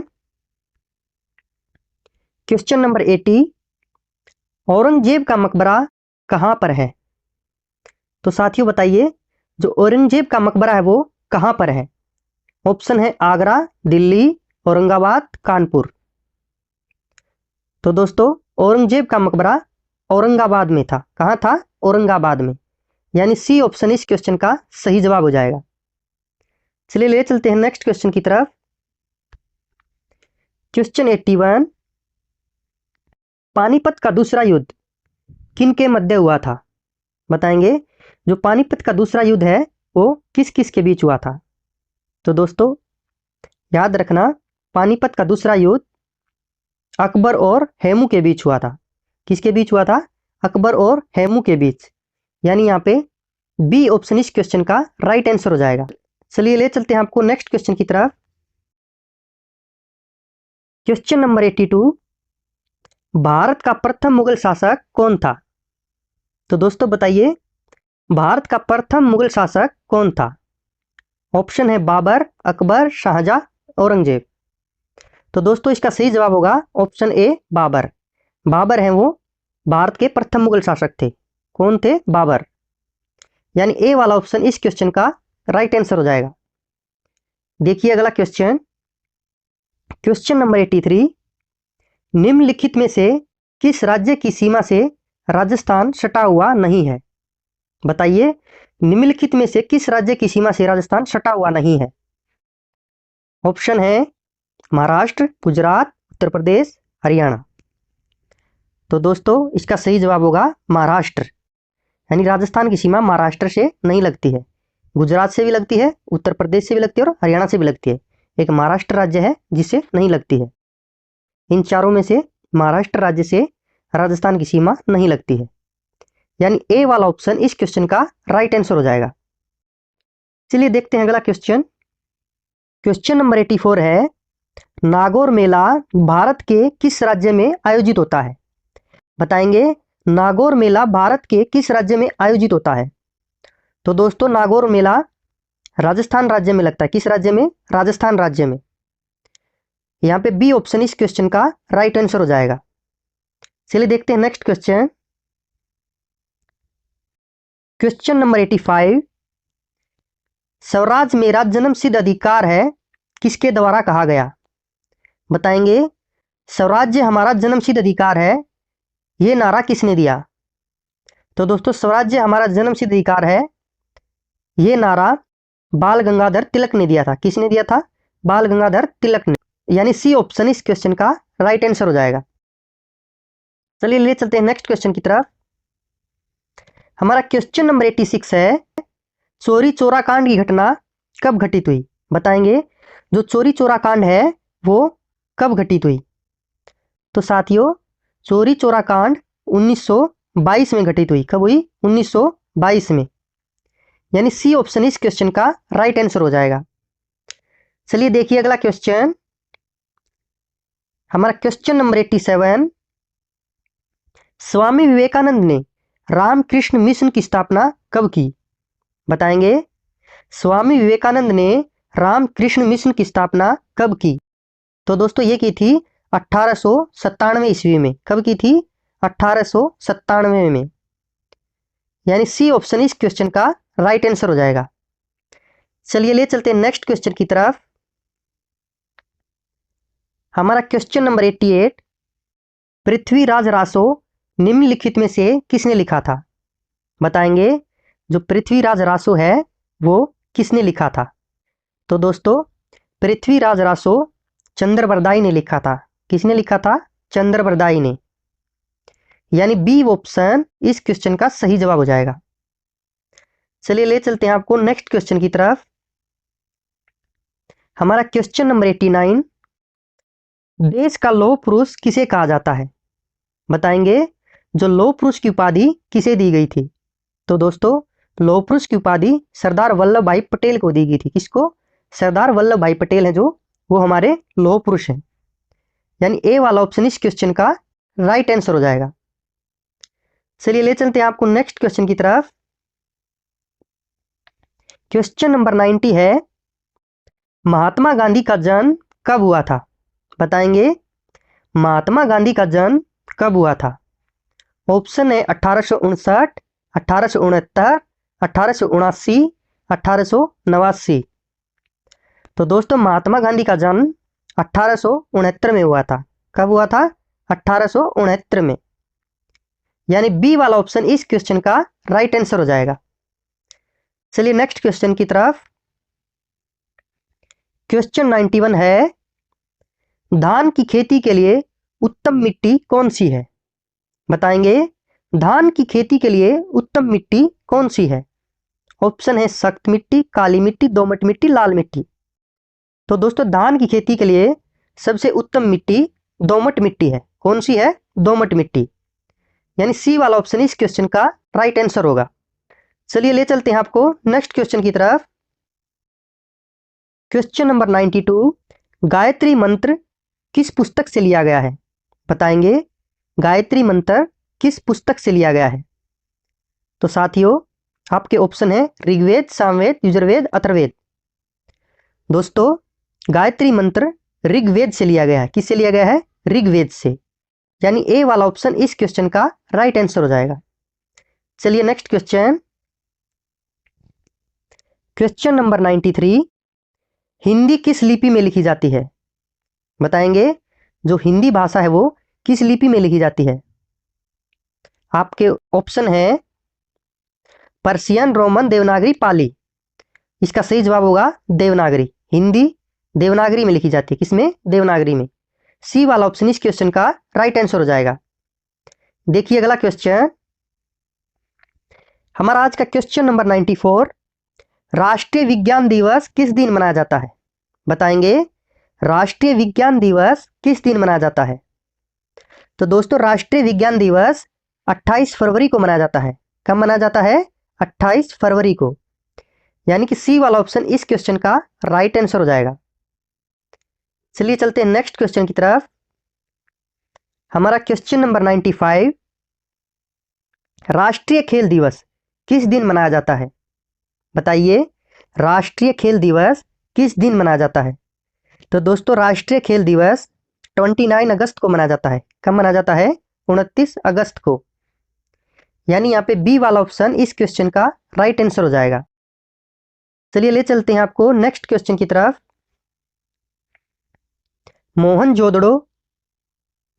क्वेश्चन नंबर 80, औरंगजेब का मकबरा कहां पर है? तो साथियों बताइए, जो औरंगजेब का मकबरा है वो कहां पर है? ऑप्शन है आगरा, दिल्ली, औरंगाबाद, कानपुर। तो दोस्तों, औरंगजेब का मकबरा औरंगाबाद में था। कहां था? औरंगाबाद में। यानी सी ऑप्शन इस क्वेश्चन का सही जवाब हो जाएगा। चलिए ले चलते हैं नेक्स्ट क्वेश्चन की तरफ। क्वेश्चन 81, पानीपत का दूसरा युद्ध किन के मध्य हुआ था? बताएंगे, जो पानीपत का दूसरा युद्ध है वो किस किस के बीच हुआ था? तो दोस्तों याद रखना, पानीपत का दूसरा युद्ध अकबर और हेमू के बीच हुआ था। किसके बीच हुआ था? अकबर और हेमू के बीच। यानी यहाँ पे बी ऑप्शन इस क्वेश्चन का राइट आंसर हो जाएगा। चलिए ले चलते हैं आपको नेक्स्ट क्वेश्चन की तरफ। क्वेश्चन नंबर 82, भारत का प्रथम मुगल शासक कौन था? तो दोस्तों बताइए, भारत का प्रथम मुगल शासक कौन था? ऑप्शन है बाबर, अकबर, शाहजहां, औरंगजेब। तो दोस्तों इसका सही जवाब होगा ऑप्शन ए, बाबर। बाबर हैं वो भारत के प्रथम मुगल शासक थे। कौन थे? बाबर। यानी ए वाला ऑप्शन इस क्वेश्चन का राइट आंसर हो जाएगा। देखिए अगला क्वेश्चन। क्वेश्चन नंबर 83, निम्नलिखित में से किस राज्य की सीमा से राजस्थान सटा हुआ नहीं है? बताइए, निम्नलिखित में से किस राज्य की सीमा से राजस्थान सटा हुआ नहीं है? ऑप्शन है महाराष्ट्र, गुजरात, उत्तर प्रदेश, हरियाणा। तो दोस्तों इसका सही जवाब होगा महाराष्ट्र। यानी राजस्थान की सीमा महाराष्ट्र से नहीं लगती है, गुजरात से भी लगती है, उत्तर प्रदेश से भी लगती है और हरियाणा से भी लगती है। एक महाराष्ट्र राज्य है जिससे नहीं लगती है। इन चारों में से महाराष्ट्र राज्य से राजस्थान की सीमा नहीं लगती है। यानी ए वाला ऑप्शन इस क्वेश्चन का राइट आंसर हो जाएगा। चलिए देखते हैं अगला क्वेश्चन। क्वेश्चन नंबर 84 है, नागौर मेला भारत के किस राज्य में आयोजित होता है? बताएंगे, नागौर मेला भारत के किस राज्य में आयोजित होता है? तो दोस्तों नागौर मेला राजस्थान राज्य में लगता है। किस राज्य में? राजस्थान राज्य में। यहां पे बी ऑप्शन इस क्वेश्चन का राइट आंसर हो जाएगा। चलिए देखते हैं next question. Question number 85, Swaraj मेरा जन्म सिद्ध अधिकार है किसके द्वारा कहा गया? बताएंगे, स्वराज्य हमारा जन्म सिद्ध अधिकार है, यह नारा किसने दिया? तो दोस्तों स्वराज्य हमारा जन्म सिद्ध अधिकार है, यह नारा बाल गंगाधर तिलक ने दिया था। किसने दिया था? बाल गंगाधर तिलक ने। यानी सी ऑप्शन इस क्वेश्चन का राइट आंसर हो जाएगा। चलिए ले चलते हैं नेक्स्ट क्वेश्चन की तरफ। हमारा क्वेश्चन नंबर 86 है, चोरी चोरा कांड की घटना कब घटित हुई? बताएंगे जो चोरी चोरा कांड है वो कब घटित हुई? तो साथियों चोरी चोरा कांड 1922 में घटित हुई। कब हुई? 1922 में। यानी सी ऑप्शन इस क्वेश्चन का राइट आंसर हो जाएगा। चलिए देखिए अगला क्वेश्चन, हमारा क्वेश्चन नंबर 87, स्वामी विवेकानंद ने रामकृष्ण मिशन की स्थापना कब की? बताएंगे स्वामी विवेकानंद ने रामकृष्ण मिशन की स्थापना कब की? तो दोस्तों ये की थी 1897 ईस्वी में। कब की थी? 1897 में। यानी सी ऑप्शन इस क्वेश्चन का राइट आंसर हो जाएगा। चलिए ले चलते हैं नेक्स्ट क्वेश्चन की तरफ। हमारा क्वेश्चन नंबर 88, पृथ्वीराज रासो निम्नलिखित में से किसने लिखा था? बताएंगे जो पृथ्वीराज रासो है वो किसने लिखा था? तो दोस्तों पृथ्वीराज रासो चंद्रबरदाई ने लिखा था। किसने लिखा था? चंद्रबरदाई ने। यानी बी ऑप्शन इस क्वेश्चन का सही जवाब हो जाएगा। चलिए ले चलते हैं आपको नेक्स्ट क्वेश्चन की तरफ। हमारा क्वेश्चन नंबर 89, देश का लौह पुरुष किसे कहा जाता है? बताएंगे जो लौह पुरुष की उपाधि किसे दी गई थी? तो दोस्तों लौह पुरुष की उपाधि सरदार वल्लभ भाई पटेल को दी गई थी। किसको? सरदार वल्लभ भाई पटेल है जो, वो हमारे लौह पुरुष हैं। यानी ए वाला ऑप्शन इस क्वेश्चन का राइट आंसर हो जाएगा। चलिए ले चलते हैं आपको नेक्स्ट क्वेश्चन की तरफ। क्वेश्चन नंबर 90 है, महात्मा गांधी का जन्म कब हुआ था? बताएंगे महात्मा गांधी का जन्म कब हुआ था? ऑप्शन है 1859, 1869, 1879, 1889। तो दोस्तों महात्मा गांधी का जन्म 1869 में हुआ था। कब हुआ था? 1869 में। यानी बी वाला ऑप्शन इस क्वेश्चन का राइट आंसर हो जाएगा। चलिए नेक्स्ट क्वेश्चन की तरफ। क्वेश्चन 91 है, धान की खेती के लिए उत्तम मिट्टी कौन सी है? बताएंगे धान की खेती के लिए उत्तम मिट्टी कौन सी है? ऑप्शन है सख्त मिट्टी, काली मिट्टी, दोमट मिट्टी, लाल मिट्टी। तो दोस्तों धान की खेती के लिए सबसे उत्तम मिट्टी दोमट मिट्टी है। कौन सी है? दोमट मिट्टी। यानी सी वाला ऑप्शन इस क्वेश्चन का राइट आंसर होगा। चलिए ले चलते हैं आपको नेक्स्ट क्वेश्चन की तरफ। क्वेश्चन नंबर 92, गायत्री मंत्र किस पुस्तक से लिया गया है? बताएंगे गायत्री मंत्र किस पुस्तक से लिया गया है? तो साथियों आपके ऑप्शन है ऋग्वेद, सामवेद, यजुर्वेद, अथर्ववेद। दोस्तों गायत्री मंत्र ऋग्वेद से लिया गया है। किससे लिया गया है? ऋग्वेद से। यानी ए वाला ऑप्शन इस क्वेश्चन का राइट आंसर हो जाएगा। चलिए next question, question number 93, Hindi किस लिपि में लिखी जाती है? बताएंगे जो हिंदी भाषा है वो किस लिपि में लिखी जाती है? आपके ऑप्शन है पर्शियन, रोमन, देवनागरी, पाली। इसका सही जवाब होगा देवनागरी। हिंदी देवनागरी में लिखी जाती है। किसमें? देवनागरी में। सी वाला ऑप्शन इस क्वेश्चन का राइट आंसर हो जाएगा। देखिए अगला क्वेश्चन, हमारा आज का क्वेश्चन नंबर 94, राष्ट्रीय विज्ञान दिवस किस दिन मनाया जाता है? बताएंगे राष्ट्रीय विज्ञान दिवस किस दिन मनाया जाता है? तो दोस्तों राष्ट्रीय विज्ञान दिवस 28 फरवरी को मनाया जाता है। कब मनाया जाता है? 28 फरवरी को। यानी कि सी वाला ऑप्शन इस क्वेश्चन का राइट आंसर हो जाएगा। चलिए चलते हैं नेक्स्ट क्वेश्चन की तरफ। हमारा क्वेश्चन नंबर 95, राष्ट्रीय खेल दिवस किस दिन मनाया जाता है? बताइए राष्ट्रीय खेल दिवस किस दिन मनाया जाता है? तो दोस्तों राष्ट्रीय खेल दिवस 29 अगस्त को मनाया जाता है। कब मनाया जाता है? 29 अगस्त को। यानी यहाँ पे बी वाला ऑप्शन इस क्वेश्चन का राइट आंसर हो जाएगा। चलिए ले चलते हैं आपको नेक्स्ट क्वेश्चन की तरफ। मोहनजोदड़ो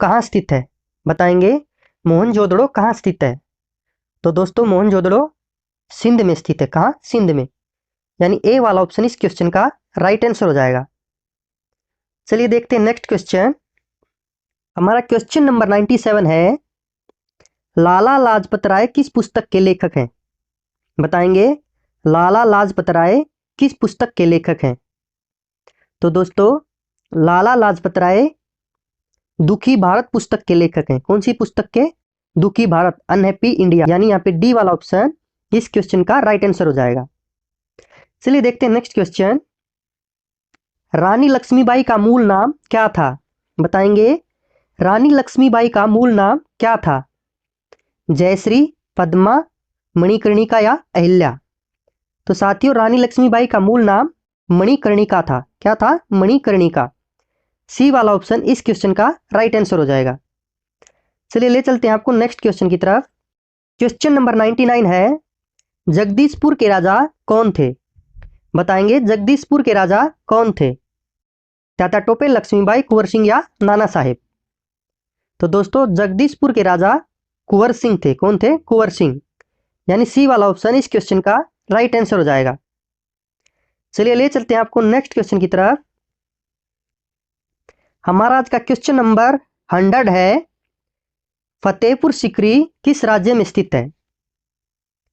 कहाँ स्थित है? बताएंगे मोहनजोदड़ो कहाँ स्थित है? तो दोस्तों मोहनजोदड़ो सिंध में स्थित है। कहाँ? सिंध में। यानी ए वाला ऑप्शन इस क्वेश्चन का राइट आंसर हो जाएगा। चलिए देखते हैं नेक्स्ट क्वेश्चन। हमारा क्वेश्चन नंबर 97 है, लाला लाजपत राय किस पुस्तक के लेखक हैं? बताएंगे लाला लाजपत राय किस पुस्तक के लेखक हैं? तो दोस्तों लाला लाजपत राय दुखी भारत पुस्तक के लेखक हैं। कौन सी पुस्तक के? दुखी भारत, अनहैप्पी इंडिया, यानी यहाँ पे डी वाला ऑप्शन इस क्वेश्चन का राइट आंसर हो जाएगा। चलिए देखते हैं नेक्स्ट क्वेश्चन। रानी लक्ष्मीबाई का मूल नाम क्या था? बताएंगे रानी लक्ष्मीबाई का मूल नाम क्या था? जयश्री, पद्मा, मणिकर्णिका या अहिल्या? तो साथियों रानी लक्ष्मीबाई का मूल नाम मणिकर्णिका था। क्या था? मणिकर्णिका। सी वाला ऑप्शन इस क्वेश्चन का राइट आंसर हो जाएगा। चलिए ले चलते हैं आपको नेक्स्ट क्वेश्चन की तरफ। क्वेश्चन नंबर 99 है, जगदीशपुर के राजा कौन थे? बताएंगे जगदीशपुर के राजा कौन थे? तात्या टोपे, लक्ष्मीबाई, कुंवर सिंह या नाना साहेब? तो दोस्तों जगदीशपुर के राजा कुंवर सिंह थे। कौन थे? कुंवर सिंह, यानी सी वाला ऑप्शन इस क्वेश्चन का राइट आंसर हो जाएगा। चलिए ले चलते हैं आपको नेक्स्ट क्वेश्चन की तरफ। हमारा आज का क्वेश्चन नंबर 100 है, फतेहपुर सीकरी किस राज्य में स्थित है?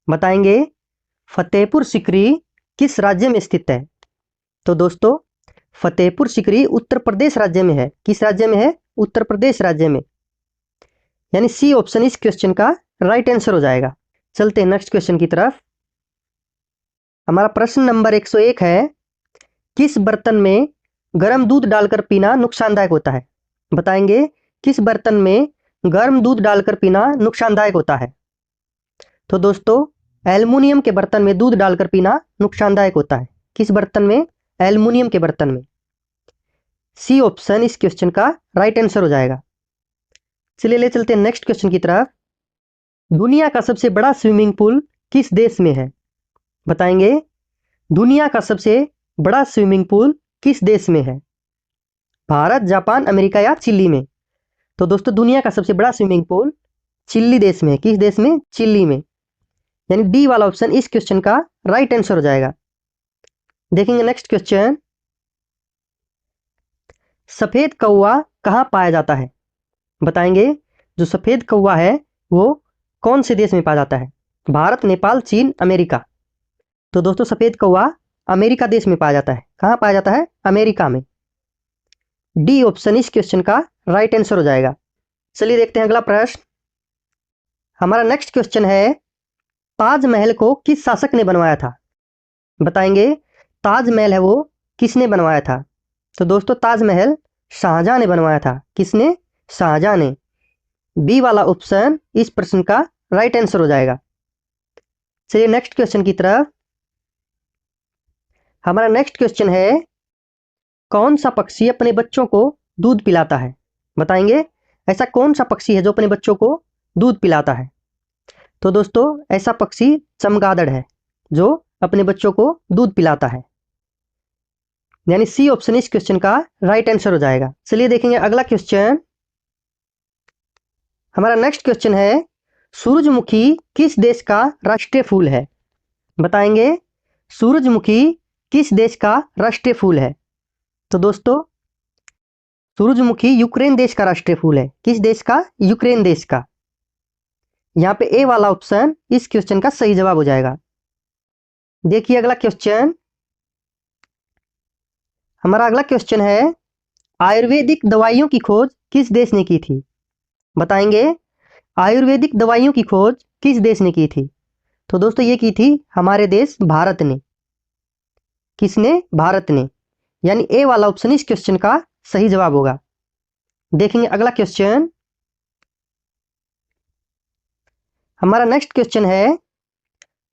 बताएंगे फतेहपुर सीकरी किस राज्य में स्थित है? तो दोस्तों फतेहपुर सीकरी उत्तर प्रदेश राज्य में है। किस राज्य में है? उत्तर प्रदेश राज्य में, यानी सी ऑप्शन इस क्वेश्चन का राइट आंसर हो जाएगा। चलते हैं नेक्स्ट क्वेश्चन की तरफ। हमारा प्रश्न नंबर 101 है, किस बर्तन में गर्म दूध डालकर पीना नुकसानदायक होता है? बताएंगे किस बर्तन में गर्म दूध डालकर पीना नुकसानदायक होता है? तो दोस्तों एल्युमिनियम के बर्तन में दूध डालकर पीना नुकसानदायक होता है। किस बर्तन में? एल्युमिनियम के बर्तन में। सी ऑप्शन इस क्वेश्चन का राइट आंसर हो जाएगा। चलिए ले चलते हैं नेक्स्ट क्वेश्चन की तरफ। दुनिया का सबसे बड़ा स्विमिंग पूल किस देश में है? बताएंगे दुनिया का सबसे बड़ा स्विमिंग पूल किस देश में है? भारत, जापान, अमेरिका या चिली में? तो दोस्तों दुनिया का सबसे बड़ा स्विमिंग पूल चिली देश में है। किस देश में? चिली में, यानी डी वाला ऑप्शन इस क्वेश्चन का राइट आंसर हो जाएगा। देखेंगे नेक्स्ट क्वेश्चन। सफेद कौवा कहाँ पाया जाता है? बताएंगे जो सफेद कौवा है वो कौन से देश में पाया जाता है? भारत, नेपाल, चीन, अमेरिका? तो दोस्तों सफेद कौवा अमेरिका देश में पाया जाता है। कहाँ पाया जाता है? अमेरिका में। डी ऑप्शन इस क्वेश्चन का राइट आंसर हो जाएगा। चलिए देखते हैं अगला प्रश्न। हमारा नेक्स्ट क्वेश्चन है, ताजमहल को किस शासक ने बनवाया था? बताएंगे ताजमहल है वो किसने बनवाया था? तो दोस्तों ताजमहल शाहजहां ने बनवाया था। किसने? शाहजहां ने। बी वाला ऑप्शन इस प्रश्न का राइट आंसर हो जाएगा। चलिए नेक्स्ट क्वेश्चन की तरफ। हमारा नेक्स्ट क्वेश्चन है, कौन सा पक्षी अपने बच्चों को दूध पिलाता है? बताएंगे ऐसा कौन सा पक्षी है जो अपने बच्चों को दूध पिलाता है? तो दोस्तों ऐसा पक्षी चमगादड़ है जो अपने बच्चों को दूध पिलाता है, यानी सी ऑप्शन इस क्वेश्चन का राइट आंसर हो जाएगा। चलिए देखेंगे अगला क्वेश्चन। हमारा नेक्स्ट क्वेश्चन है, सूरजमुखी किस देश का राष्ट्रीय फूल है? बताएंगे सूरजमुखी किस देश का राष्ट्रीय फूल है? तो दोस्तों सूरजमुखी यूक्रेन देश का राष्ट्रीय फूल है। किस देश का? यूक्रेन देश का। यहां पे ए वाला ऑप्शन इस क्वेश्चन का सही जवाब हो जाएगा। देखिए अगला क्वेश्चन। हमारा अगला क्वेश्चन है, आयुर्वेदिक दवाइयों की खोज किस देश ने की थी? बताएंगे आयुर्वेदिक दवाइयों की खोज किस देश ने की थी? तो दोस्तों ये की थी हमारे देश भारत ने। किसने? भारत ने, यानी ए वाला ऑप्शन इस क्वेश्चन का सही जवाब होगा। देखेंगे अगला क्वेश्चन। हमारा नेक्स्ट क्वेश्चन है,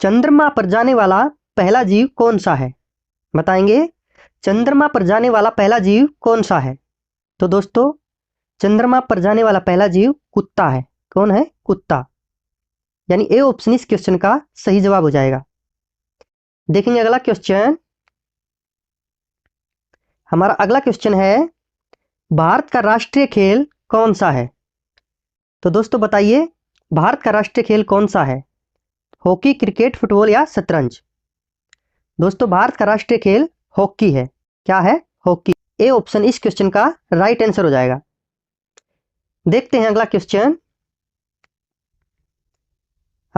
चंद्रमा पर जाने वाला पहला जीव कौन सा है? बताएंगे चंद्रमा पर जाने वाला पहला जीव कौन सा है? तो दोस्तों चंद्रमा पर जाने वाला पहला जीव कुत्ता है। कौन है? कुत्ता, यानी ए ऑप्शन इस क्वेश्चन का सही जवाब हो जाएगा। देखेंगे अगला क्वेश्चन। हमारा अगला क्वेश्चन है, भारत का राष्ट्रीय खेल कौन सा है? तो दोस्तों बताइए भारत का राष्ट्रीय खेल कौन सा है? हॉकी, क्रिकेट, फुटबॉल या शतरंज? दोस्तों भारत का राष्ट्रीय खेल हॉकी है। क्या है? हॉकी। ए ऑप्शन इस क्वेश्चन का राइट आंसर हो जाएगा। देखते हैं अगला क्वेश्चन।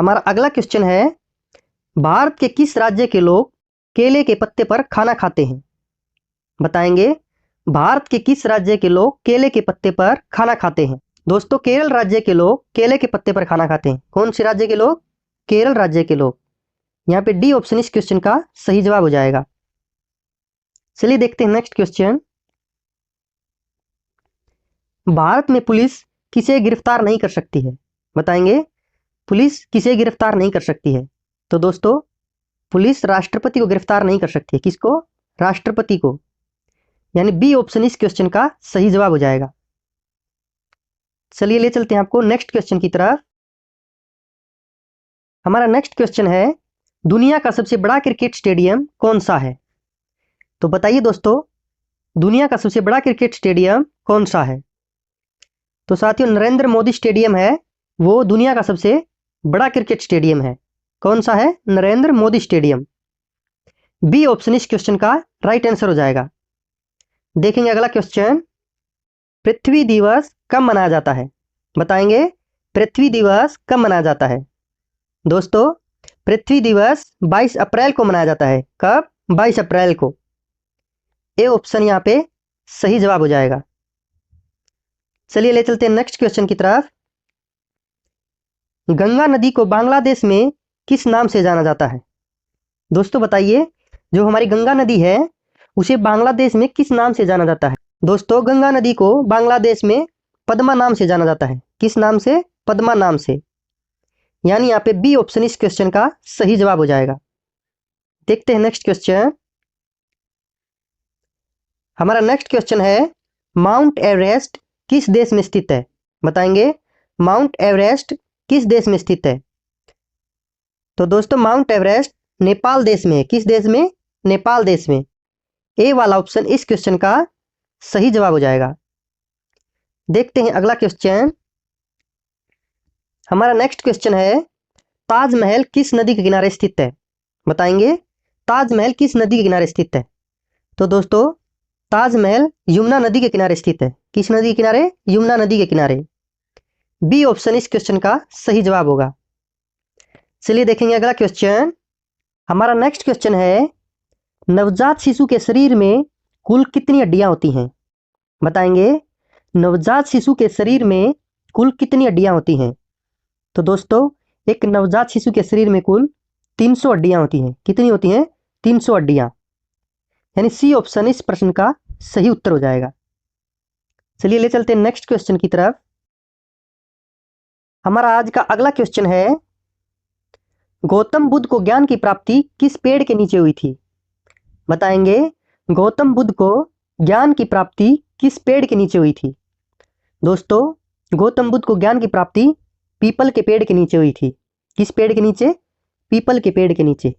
हमारा अगला क्वेश्चन है, भारत के किस राज्य के लोग केले के पत्ते पर खाना खाते हैं? बताएंगे, भारत के किस राज्य के लोग केले के पत्ते पर खाना खाते हैं? दोस्तों, केरल राज्य के लोग केले के पत्ते पर खाना खाते हैं। कौन से राज्य के लोग? केरल राज्य के लोग। यहाँ पे डी ऑप्शन इस क्वेश्चन का सही जवाब हो जाएगा। चलिए देखते हैं नेक्स्ट क्वेश्चन। भारत में पुलिस किसे गिरफ्तार नहीं कर सकती है? बताएंगे, पुलिस किसे गिरफ्तार नहीं कर सकती है? तो दोस्तों, पुलिस राष्ट्रपति को गिरफ्तार नहीं कर सकती है। किसको? राष्ट्रपति को। यानी बी ऑप्शन इस क्वेश्चन का सही जवाब हो जाएगा। चलिए ले चलते हैं आपको नेक्स्ट क्वेश्चन की तरफ। हमारा नेक्स्ट क्वेश्चन है, दुनिया का सबसे बड़ा क्रिकेट स्टेडियम कौन सा है? तो बताइए दोस्तों, दुनिया का सबसे बड़ा क्रिकेट स्टेडियम कौन सा है? तो साथियों, नरेंद्र मोदी स्टेडियम है, वो दुनिया का सबसे बड़ा क्रिकेट स्टेडियम है। कौन सा है? Narendra Modi stadium. B option इस क्वेश्चन का राइट आंसर हो जाएगा। देखेंगे अगला क्वेश्चन, पृथ्वी दिवस कब मनाया जाता है? बताएंगे, पृथ्वी दिवस कब मनाया जाता है? दोस्तों, पृथ्वी दिवस 22 अप्रैल को मनाया जाता है। कब? 22 अप्रैल को। ए ऑप्शन यहाँ पे सही जवाब हो जाएगा। चलिए ले चलते हैं नेक्स्ट क्वेश्चन की तरफ। गंगा नदी को बांग्लादेश में किस नाम से जाना जाता है? दोस्तों बताइए, जो हमारी गंगा नदी है उसे बांग्लादेश में किस नाम से जाना जाता है? दोस्तों, गंगा नदी को बांग्लादेश में पद्मा नाम से जाना जाता है। किस नाम से? पद्मा नाम से। यानी यहाँ पे बी ऑप्शन इस क्वेश्चन का सही जवाब हो जाएगा। देखते हैं नेक्स्ट क्वेश्चन। हमारा नेक्स्ट क्वेश्चन है, माउंट एवरेस्ट किस देश में स्थित है? बताएंगे, माउंट एवरेस्ट किस देश में स्थित है? तो दोस्तों, माउंट एवरेस्ट नेपाल देश में है। किस देश में? नेपाल देश में। ए वाला ऑप्शन इस क्वेश्चन का सही जवाब हो जाएगा। देखते हैं अगला क्वेश्चन। हमारा नेक्स्ट क्वेश्चन है, ताजमहल किस नदी के किनारे स्थित है? बताएंगे, ताजमहल किस नदी के किनारे स्थित है? तो दोस्तों, ताजमहल यमुना नदी के किनारे स्थित है। किस नदी के किनारे? यमुना नदी के किनारे। बी ऑप्शन इस क्वेश्चन का सही जवाब होगा। चलिए देखेंगे अगला क्वेश्चन। हमारा नेक्स्ट क्वेश्चन है, नवजात शिशु के शरीर में कुल कितनी हड्डियां होती हैं? बताएंगे, नवजात शिशु के शरीर में कुल कितनी हड्डियां होती हैं? तो दोस्तों, एक नवजात शिशु के शरीर में कुल 300 हड्डियां होती हैं। कितनी होती हैं? 300 हड्डियां। यानी सी ऑप्शन इस प्रश्न का सही उत्तर हो जाएगा। चलिए ले चलते हैं नेक्स्ट क्वेश्चन की तरफ। हमारा आज का अगला क्वेश्चन है, गौतम बुद्ध को ज्ञान की प्राप्ति किस पेड़ के नीचे हुई थी? बताएंगे, गौतम बुद्ध को ज्ञान की प्राप्ति किस पेड़ के नीचे हुई थी? दोस्तों, गौतम बुद्ध को ज्ञान की प्राप्ति पीपल के पेड़ के नीचे हुई थी। किस पेड़ के नीचे? पीपल के पेड़ के नीचे।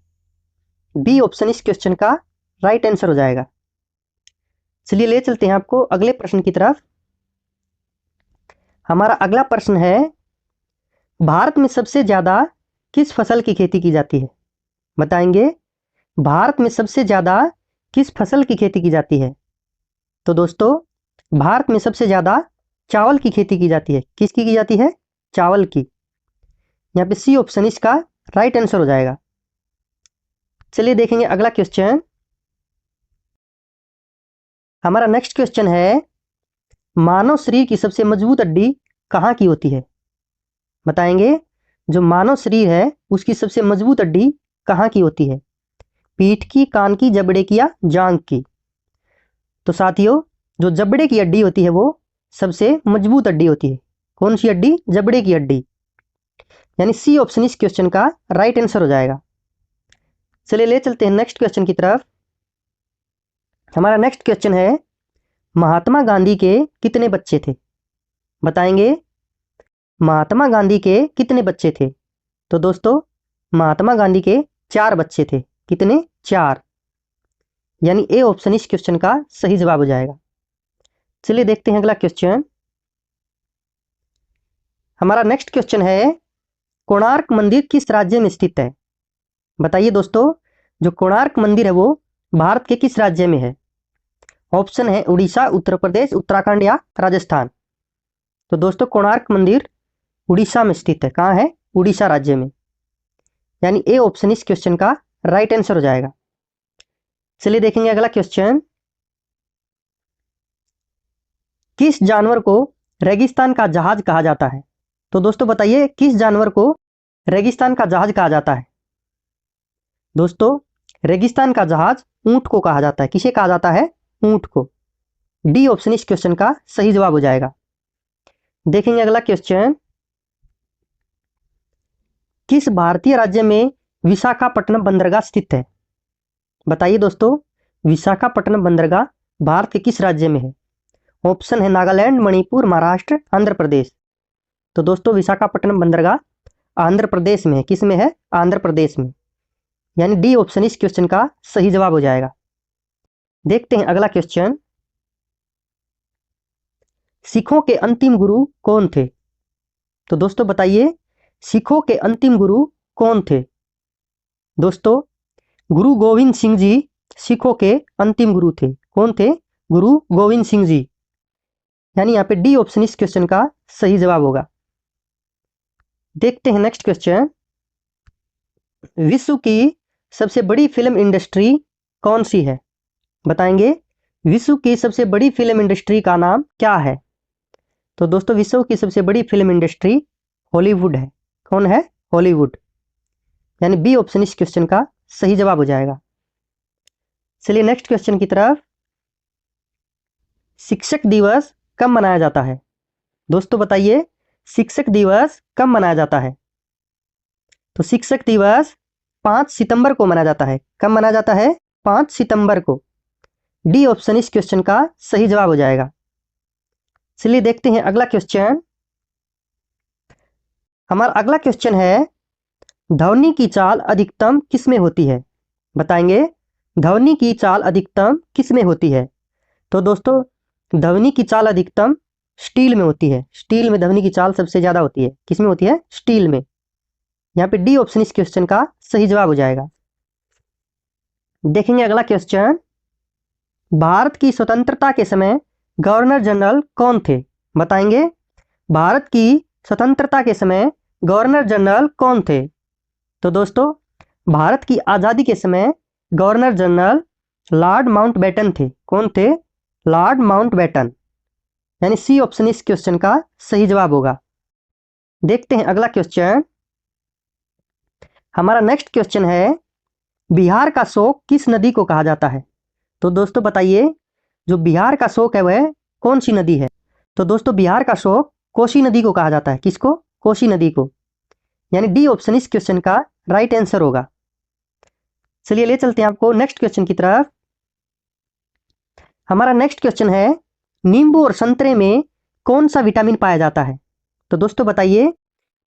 बी ऑप्शन इस क्वेश्चन का राइट आंसर हो जाएगा। चलिए ले चलते हैं आपको अगले प्रश्न की तरफ। हमारा अगला प्रश्न है, भारत में सबसे ज्यादा किस फसल की खेती की जाती है? बताएंगे, भारत में सबसे ज्यादा किस फसल की खेती की जाती है? तो दोस्तों, भारत में सबसे ज्यादा चावल की खेती की जाती है। किसकी की जाती है? चावल की। यहाँ पे सी ऑप्शन इसका राइट आंसर हो जाएगा। चलिए देखेंगे अगला क्वेश्चन। हमारा नेक्स्ट क्वेश्चन है, मानव शरीर की सबसे मजबूत हड्डी कहाँ की होती है? बताएंगे, जो मानव शरीर है उसकी सबसे मजबूत हड्डी कहाँ की होती है? पीठ की, कान की, जबड़े की या जांघ की? तो साथियों, जो जबड़े की हड्डी होती है वो सबसे मजबूत हड्डी होती है। कौन सी हड्डी? जबड़े की हड्डी। यानी सी ऑप्शन इस क्वेश्चन का राइट आंसर हो जाएगा। चलिए ले चलते हैं नेक्स्ट क्वेश्चन की तरफ। हमारा नेक्स्ट क्वेश्चन है, महात्मा गांधी के कितने बच्चे थे? बताएंगे, महात्मा गांधी के कितने बच्चे थे? तो दोस्तों, महात्मा गांधी के 4 बच्चे थे। कितने? 4। यानी ए ऑप्शन इस क्वेश्चन का सही जवाब हो जाएगा। चलिए देखते हैं अगला क्वेश्चन। हमारा नेक्स्ट क्वेश्चन है, कोणार्क मंदिर किस राज्य में स्थित है? बताइए दोस्तों, जो कोणार्क मंदिर है वो भारत के किस राज्य में है? ऑप्शन है उड़ीसा, उत्तर प्रदेश, उत्तराखंड या राजस्थान। तो दोस्तों, कोणार्क मंदिर उड़ीसा में स्थित है। कहाँ है? उड़ीसा राज्य में। यानी ए ऑप्शन इस क्वेश्चन का राइट आंसर हो जाएगा। चलिए देखेंगे अगला क्वेश्चन। किस जानवर को रेगिस्तान का जहाज कहा जाता है? तो दोस्तों बताइए किस जानवर को रेगिस्तान का जहाज कहा जाता है? दोस्तों रेगिस्तान का जहाज ऊंट को कहा जाता है। किसे कहा जाता है? ऊंट को। डी ऑप्शन इस क्वेश्चन का सही जवाब हो जाएगा। देखेंगे अगला क्वेश्चन। किस भारतीय राज्य में विशाखापट्टनम बंदरगाह स्थित है? बताइए दोस्तों विशाखापट्टनम बंदरगाह भारत के किस राज्य में है? ऑप्शन है नागालैंड, मणिपुर, महाराष्ट्र, आंध्र प्रदेश। तो दोस्तों विशाखापट्टनम बंदरगाह आंध्र प्रदेश में है। किस में है? आंध्र प्रदेश में। यानी डी ऑप्शन इस क्वेश्चन का सही जवाब हो जाएगा। देखते हैं अगला क्वेश्चन। सिखों के अंतिम गुरु कौन थे? तो दोस्तों बताइए सिखों के अंतिम गुरु कौन थे? दोस्तों गुरु गोविंद सिंह जी सिखों के अंतिम गुरु थे। कौन थे? गुरु गोविंद सिंह जी। यानी यहाँ पे डी ऑप्शन इस क्वेश्चन का सही जवाब होगा। देखते हैं नेक्स्ट क्वेश्चन। विश्व की सबसे बड़ी फिल्म इंडस्ट्री कौन सी है? बताएंगे विश्व की सबसे बड़ी फिल्म इंडस्ट्री का नाम क्या है? तो दोस्तों विश्व की सबसे बड़ी फिल्म इंडस्ट्री हॉलीवुड है। कौन है? हॉलीवुड। यानी बी ऑप्शन इस क्वेश्चन का सही जवाब हो जाएगा। चलिए नेक्स्ट क्वेश्चन की तरफ। शिक्षक दिवस कब मनाया जाता है? दोस्तों बताइए शिक्षक दिवस कब मनाया जाता है? तो शिक्षक दिवस 5 सितंबर को मनाया जाता है। कब मनाया जाता है? 5 सितंबर को। डी ऑप्शन इस क्वेश्चन का सही जवाब हो जाएगा। चलिए देखते हैं अगला क्वेश्चन। हमारा अगला क्वेश्चन है ध्वनि की चाल अधिकतम किस में होती है? बताएंगे ध्वनि की चाल अधिकतम किस में होती है? तो दोस्तों ध्वनि की चाल अधिकतम स्टील में होती है। स्टील में ध्वनि की चाल सबसे ज्यादा होती है। किस में होती है? स्टील में। यहाँ पे डी ऑप्शन इस क्वेश्चन का सही जवाब हो जाएगा। देखेंगे अगला क्वेश्चन। भारत की स्वतंत्रता के समय गवर्नर जनरल कौन थे? बताएंगे भारत की स्वतंत्रता के समय गवर्नर जनरल कौन थे? तो दोस्तों भारत की आजादी के समय गवर्नर जनरल लॉर्ड माउंटबेटन थे। कौन थे? Lord Mountbatten. यानी सी ऑप्शन इस क्वेश्चन का सही जवाब होगा। देखते हैं अगला क्वेश्चन। हमारा नेक्स्ट क्वेश्चन है बिहार का शोक किस नदी को कहा जाता है? तो दोस्तों बताइए जो बिहार का शोक है वह कौन सी नदी है? तो दोस्तों बिहार का शोक कोसी नदी को कहा जाता है। किसको? कोसी नदी को। यानी डी ऑप्शन इस क्वेश्चन का राइट आंसर होगा। चलिए ले चलते हैं आपको नेक्स्ट क्वेश्चन की तरफ। हमारा नेक्स्ट क्वेश्चन है नींबू और संतरे में कौन सा विटामिन पाया जाता है? तो दोस्तों बताइए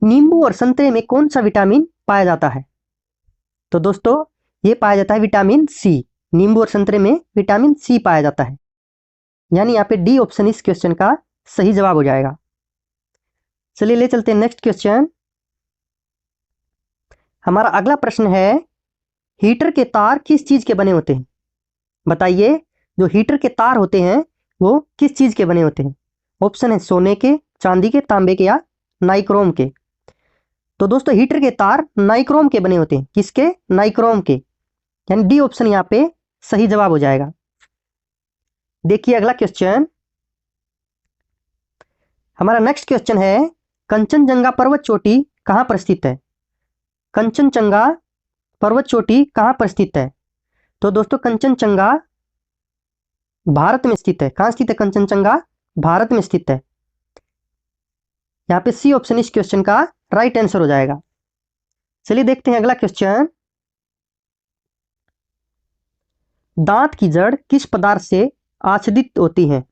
नींबू और संतरे में कौन सा विटामिन पाया जाता है? तो दोस्तों ये पाया जाता है विटामिन सी। नींबू और संतरे में विटामिन सी पाया जाता है। यानी यहाँ पे डी ऑप्शन इस क्वेश्चन का सही जवाब हो जाएगा। चलिए ले चलते हैं नेक्स्ट क्वेश्चन। हमारा अगला प्रश्न है हीटर के तार किस चीज के बने होते हैं? बताइए जो हीटर के तार होते हैं वो किस चीज के बने होते हैं? ऑप्शन है सोने के, चांदी के, तांबे के या नाइक्रोम के। तो दोस्तों हीटर के तार नाइक्रोम के बने होते हैं। किसके? नाइक्रोम के। यानी डी ऑप्शन यहाँ पे सही जवाब हो जाएगा। देखिए अगला क्वेश्चन। हमारा नेक्स्ट क्वेश्चन है कंचनजंगा पर्वत चोटी कहां पर स्थित है? कंचनजंगा पर्वत चोटी कहां पर स्थित है? तो दोस्तों कंचनजंगा भारत में स्थित है। कहां स्थित है कंचनजंगा? भारत में स्थित है। यहां पे सी ऑप्शन इस क्वेश्चन का राइट आंसर हो जाएगा। चलिए देखते हैं अगला क्वेश्चन। दांत की जड़ किस पदार्थ से आच्छादित होती है?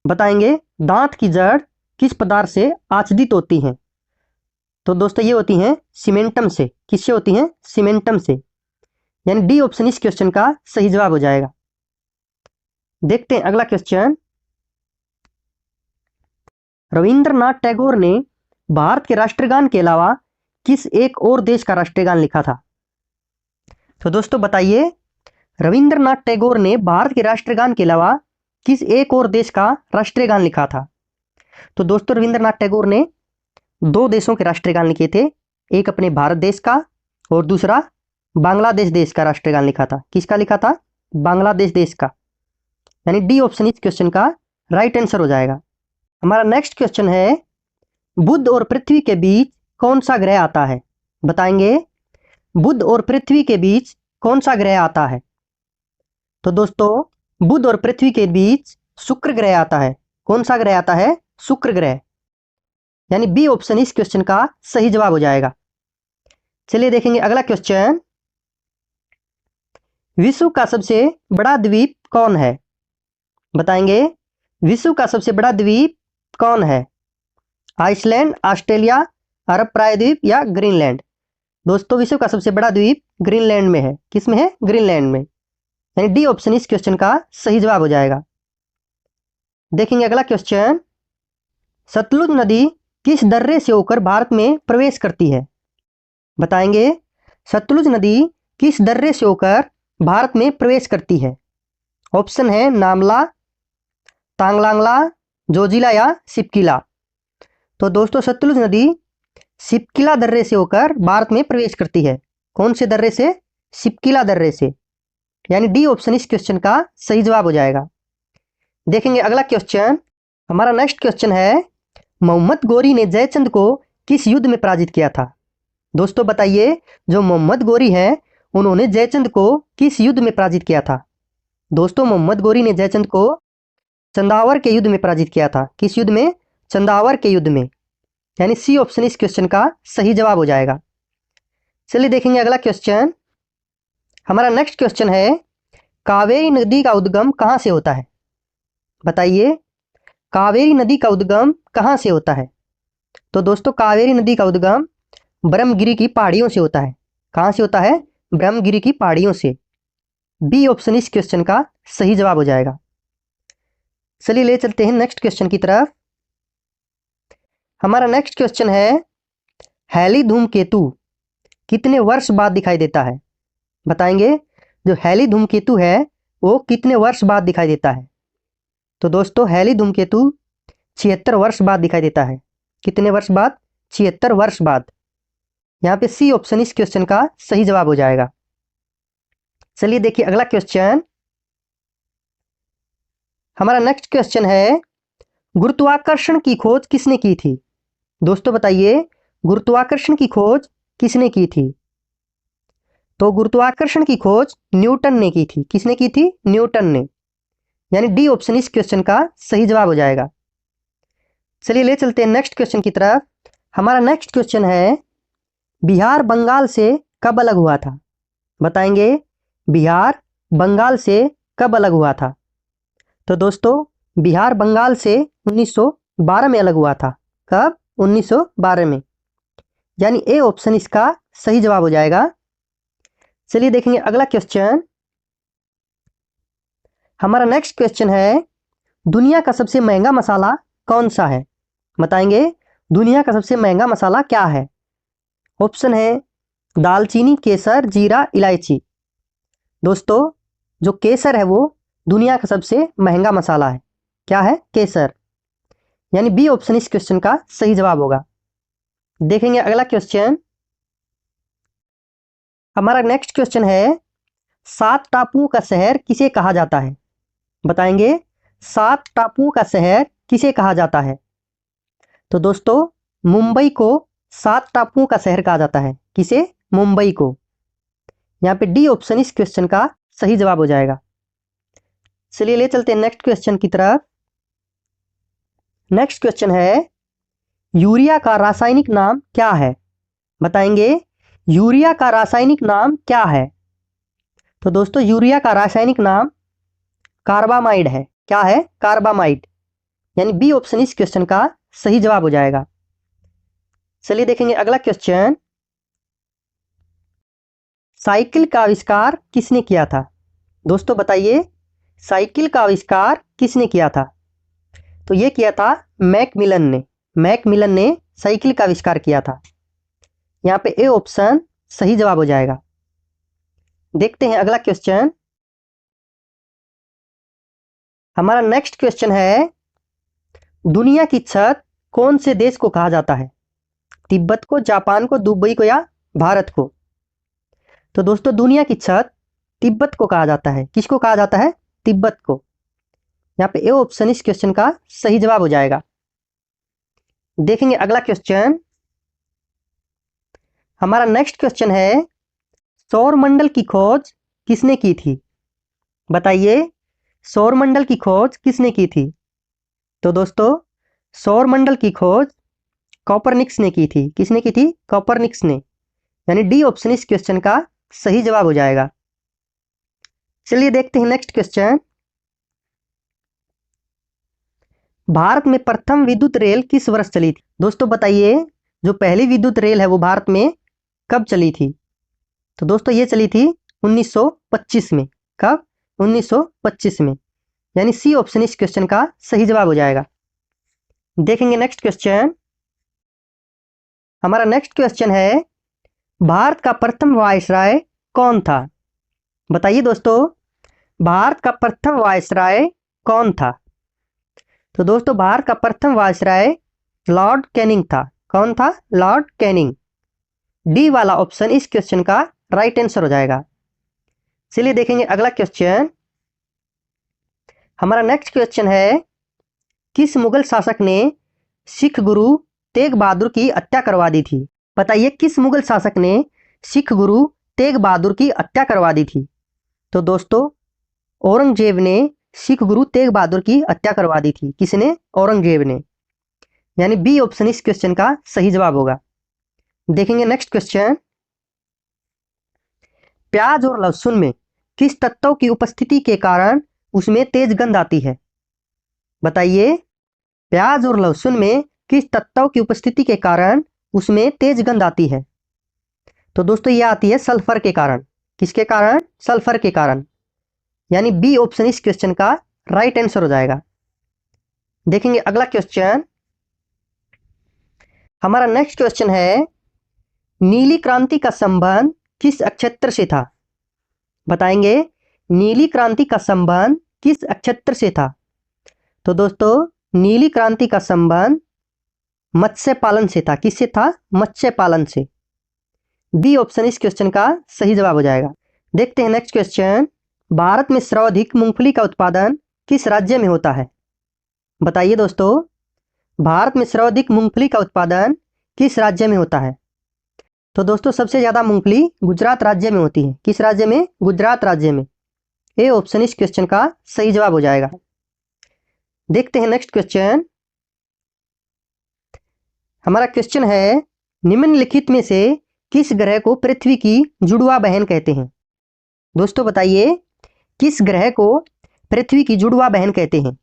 बताएंगे दांत की जड़ किस पदार्थ से आच्छादित होती है? तो दोस्तों ये होती हैं सीमेंटम से। किससे होती हैं? सीमेंटम से। यानी डी ऑप्शन इस क्वेश्चन का सही जवाब हो जाएगा। देखते हैं अगला क्वेश्चन। रविंद्रनाथ टैगोर ने भारत के राष्ट्रगान के अलावा किस एक और देश का राष्ट्रगान लिखा था? तो दोस्तों बताइए रविंद्रनाथ टैगोर ने भारत के राष्ट्रगान के अलावा किस एक और देश का राष्ट्रीय गान लिखा था? तो दोस्तों रविंद्रनाथ टैगोर ने 2 देशों के राष्ट्रीय गान लिखे थे। एक अपने भारत देश का और दूसरा बांग्लादेश देश का राष्ट्रगान लिखा था। किसका लिखा था? बांग्लादेश देश का। यानी डी ऑप्शन इस क्वेश्चन का राइट आंसर हो जाएगा। हमारा नेक्स्ट क्वेश्चन है, बुध और पृथ्वी के बीच कौन सा ग्रह आता है? बताएंगे, बुध और पृथ्वी के बीच कौन सा ग्रह आता है? तो दोस्तों बुध और पृथ्वी के बीच शुक्र ग्रह आता है। कौन सा ग्रह आता है? शुक्र ग्रह। यानी बी ऑप्शन इस क्वेश्चन का सही जवाब हो जाएगा। चलिए देखेंगे अगला क्वेश्चन, विश्व का सबसे बड़ा द्वीप कौन है? बताएंगे, विश्व का सबसे बड़ा द्वीप कौन है? आइसलैंड, ऑस्ट्रेलिया, अरब प्रायद्वीप या ग्रीनलैंड? दोस्तों विश्व का सबसे बड़ा द्वीप ग्रीनलैंड में है। किस में है? ग्रीनलैंड में। यानी डी ऑप्शन इस क्वेश्चन का सही जवाब हो जाएगा। देखेंगे अगला क्वेश्चन, सतलुज नदी किस दर्रे से होकर भारत में प्रवेश करती है? बताएंगे, सतलुज नदी किस दर्रे से होकर भारत में प्रवेश करती है? ऑप्शन है नामला, तांगलांगला, जोजिला या सिपकिला। तो दोस्तों सतलुज नदी सिपकिला दर्रे से होकर भारत में प्रवेश करती है। कौन से दर्रे से? सिपकिला दर्रे से। यानी डी ऑप्शन इस क्वेश्चन का सही जवाब हो जाएगा। देखेंगे अगला क्वेश्चन, हमारा नेक्स्ट क्वेश्चन है, मोहम्मद गोरी ने जयचंद को किस युद्ध में पराजित किया था? दोस्तों बताइए, जो मोहम्मद गोरी है उन्होंने जयचंद को किस युद्ध में पराजित किया था? दोस्तों मोहम्मद गोरी ने जयचंद को चंदावर के युद्ध में पराजित किया था। किस युद्ध में? चंदावर के युद्ध में। यानी सी ऑप्शन इस क्वेश्चन का सही जवाब हो जाएगा। चलिए देखेंगे अगला क्वेश्चन, हमारा नेक्स्ट क्वेश्चन है, कावेरी नदी का उद्गम कहां से होता है? बताइए, कावेरी नदी का उद्गम कहां से होता है? तो दोस्तों कावेरी नदी का उद्गम ब्रह्मगिरी की पहाड़ियों से होता है। कहां से होता है? ब्रह्मगिरी की पहाड़ियों से। बी ऑप्शन इस क्वेश्चन का सही जवाब हो जाएगा। चलिए ले चलते हैं नेक्स्ट क्वेश्चन की तरफ। हमारा नेक्स्ट क्वेश्चन है, हैली धूमकेतु कितने वर्ष बाद दिखाई देता है? बताएंगे, जो हैली धूमकेतु है वो कितने वर्ष बाद दिखाई देता है? तो दोस्तों हैली धूमकेतु 76 वर्ष बाद दिखाई देता है। कितने वर्ष बाद? 76 वर्ष बाद। यहाँ पे सी ऑप्शन इस क्वेश्चन का सही जवाब हो जाएगा। चलिए देखिए अगला क्वेश्चन, हमारा नेक्स्ट क्वेश्चन है, गुरुत्वाकर्षण की खोज किसने की थी? दोस्तों बताइए, गुरुत्वाकर्षण की खोज किसने की थी? तो गुरुत्वाकर्षण की खोज न्यूटन ने की थी। किसने की थी? न्यूटन ने। यानी डी ऑप्शन इस क्वेश्चन का सही जवाब हो जाएगा। चलिए ले चलते हैं नेक्स्ट क्वेश्चन की तरफ। हमारा नेक्स्ट क्वेश्चन है, बिहार बंगाल से कब अलग हुआ था? बताएंगे, बिहार बंगाल से कब अलग हुआ था? तो दोस्तों बिहार बंगाल से 1912 में अलग हुआ था। कब? 1912 में। यानी ए ऑप्शन इसका सही जवाब हो जाएगा। चलिए देखेंगे अगला क्वेश्चन, हमारा नेक्स्ट क्वेश्चन है, दुनिया का सबसे महंगा मसाला कौन सा है? बताएंगे, दुनिया का सबसे महंगा मसाला क्या है? ऑप्शन है दालचीनी, केसर, जीरा, इलायची। दोस्तों जो केसर है वो दुनिया का सबसे महंगा मसाला है। क्या है? केसर। यानी बी ऑप्शन इस क्वेश्चन का सही जवाब होगा। देखेंगे अगला क्वेश्चन, हमारा नेक्स्ट क्वेश्चन है, 7 टापुओं का शहर किसे कहा जाता है? बताएंगे, 7 टापुओं का शहर किसे कहा जाता है? तो दोस्तों मुंबई को 7 टापुओं का शहर कहा जाता है। किसे? मुंबई को। यहाँ पे डी ऑप्शन इस क्वेश्चन का सही जवाब हो जाएगा। चलिए ले चलते हैं नेक्स्ट क्वेश्चन की तरफ। नेक्स्ट क्वेश्चन है, यूरिया का रासायनिक नाम क्या है? बताएंगे, यूरिया का रासायनिक नाम क्या है? तो दोस्तों यूरिया का रासायनिक नाम कार्बामाइड है। क्या है? कार्बामाइड। यानी बी ऑप्शन इस क्वेश्चन का सही जवाब हो जाएगा। चलिए देखेंगे अगला क्वेश्चन, साइकिल का आविष्कार किसने किया था? दोस्तों बताइए, साइकिल का आविष्कार किसने किया था? तो यह किया था मैकमिलन ने। मैकमिलन ने साइकिल का आविष्कार किया था। यहाँ पे ए ऑप्शन सही जवाब हो जाएगा। देखते हैं अगला क्वेश्चन, हमारा नेक्स्ट क्वेश्चन है, दुनिया की छत कौन से देश को कहा जाता है? तिब्बत को, जापान को, दुबई को या भारत को? तो दोस्तों दुनिया की छत तिब्बत को कहा जाता है। किसको कहा जाता है? तिब्बत को। यहाँ पे ए ऑप्शन इस क्वेश्चन का सही जवाब हो जाएगा। देखेंगे अगला क्वेश्चन। हमारा नेक्स्ट क्वेश्चन है, सौरमंडल की खोज किसने की थी? बताइए, सौरमंडल की खोज किसने की थी? तो दोस्तों सौरमंडल की खोज कोपरनिकस ने की थी। किसने की थी? कोपरनिकस ने। यानी डी ऑप्शन इस क्वेश्चन का सही जवाब हो जाएगा। चलिए देखते हैं नेक्स्ट क्वेश्चन। भारत में प्रथम विद्युत रेल किस वर्ष चली थी? दोस्तों बताइए, जो पहली विद्युत रेल है वो भारत में कब चली थी? तो दोस्तों ये चली थी 1925 में। कब? 1925 में। यानी सी ऑप्शन इस क्वेश्चन का सही जवाब हो जाएगा। देखेंगे नेक्स्ट क्वेश्चन। हमारा नेक्स्ट क्वेश्चन है, भारत का प्रथम वायसराय कौन था? बताइए दोस्तों, भारत का प्रथम वायसराय कौन था? तो दोस्तों भारत का प्रथम वायसराय लॉर्ड कैनिंग था। कौन था? Lord Canning. डी वाला ऑप्शन इस क्वेश्चन का राइट आंसर हो जाएगा। चलिए देखेंगे अगला क्वेश्चन। हमारा नेक्स्ट क्वेश्चन है, किस मुगल शासक ने सिख गुरु तेग बहादुर की हत्या करवा दी थी? बताइए, किस मुगल शासक ने सिख गुरु तेग बहादुर की हत्या करवा दी थी? तो दोस्तों औरंगजेब ने सिख गुरु तेग बहादुर की हत्या करवा दी थी। किसने? औरंगजेब ने। यानी बी ऑप्शन इस क्वेश्चन का सही जवाब होगा। देखेंगे नेक्स्ट क्वेश्चन। प्याज और लहसुन में किस तत्व की उपस्थिति के कारण उसमें तेज गंध आती है? बताइए, प्याज और लहसुन में किस तत्व की उपस्थिति के कारण उसमें तेज गंध आती है? तो दोस्तों यह आती है सल्फर के कारण। किसके कारण? सल्फर के कारण। यानी बी ऑप्शन इस क्वेश्चन का राइट आंसर हो जाएगा। देखेंगे अगला क्वेश्चन। हमारा नेक्स्ट क्वेश्चन है, नीली क्रांति का संबंध किस नक्षत्र से था? बताएंगे, नीली क्रांति का संबंध किस नक्षत्र से था? तो दोस्तों नीली क्रांति का संबंध मत्स्य पालन से था। किससे था? मत्स्य पालन से। बी ऑप्शन इस क्वेश्चन का सही जवाब हो जाएगा। देखते हैं नेक्स्ट क्वेश्चन। भारत में सर्वाधिक मूंगफली का उत्पादन किस राज्य में होता है? बताइए दोस्तों, भारत में सर्वाधिक मूंगफली का उत्पादन किस राज्य में होता है? तो दोस्तों सबसे ज्यादा मूंगफली गुजरात राज्य में होती है। किस राज्य में? गुजरात राज्य में। ए ऑप्शन इस क्वेश्चन का सही जवाब हो जाएगा। देखते हैं नेक्स्ट क्वेश्चन। हमारा क्वेश्चन है, निम्नलिखित में से किस ग्रह को पृथ्वी की जुड़वा बहन कहते हैं? दोस्तों बताइए, किस ग्रह को पृथ्वी की जुड़वा बहन कहते हैं?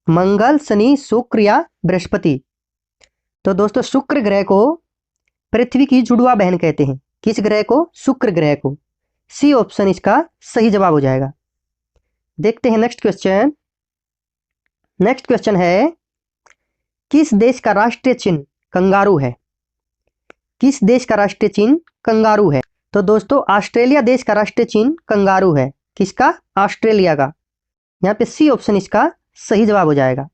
मंगल, शनि, शुक्र या बृहस्पति? तो दोस्तों शुक्र ग्रह को पृथ्वी की जुड़वा बहन कहते हैं। किस ग्रह को? शुक्र ग्रह को। सी ऑप्शन इसका सही जवाब हो जाएगा। देखते हैं नेक्स्ट क्वेश्चन। नेक्स्ट क्वेश्चन है, किस देश का राष्ट्रीय चिन्ह कंगारू है? किस देश का राष्ट्रीय चिन्ह कंगारू है? तो दोस्तों ऑस्ट्रेलिया देश का राष्ट्रीय चिन्ह कंगारू है। किसका? ऑस्ट्रेलिया का। यहाँ पे सी ऑप्शन इसका सही जवाब हो जाएगा।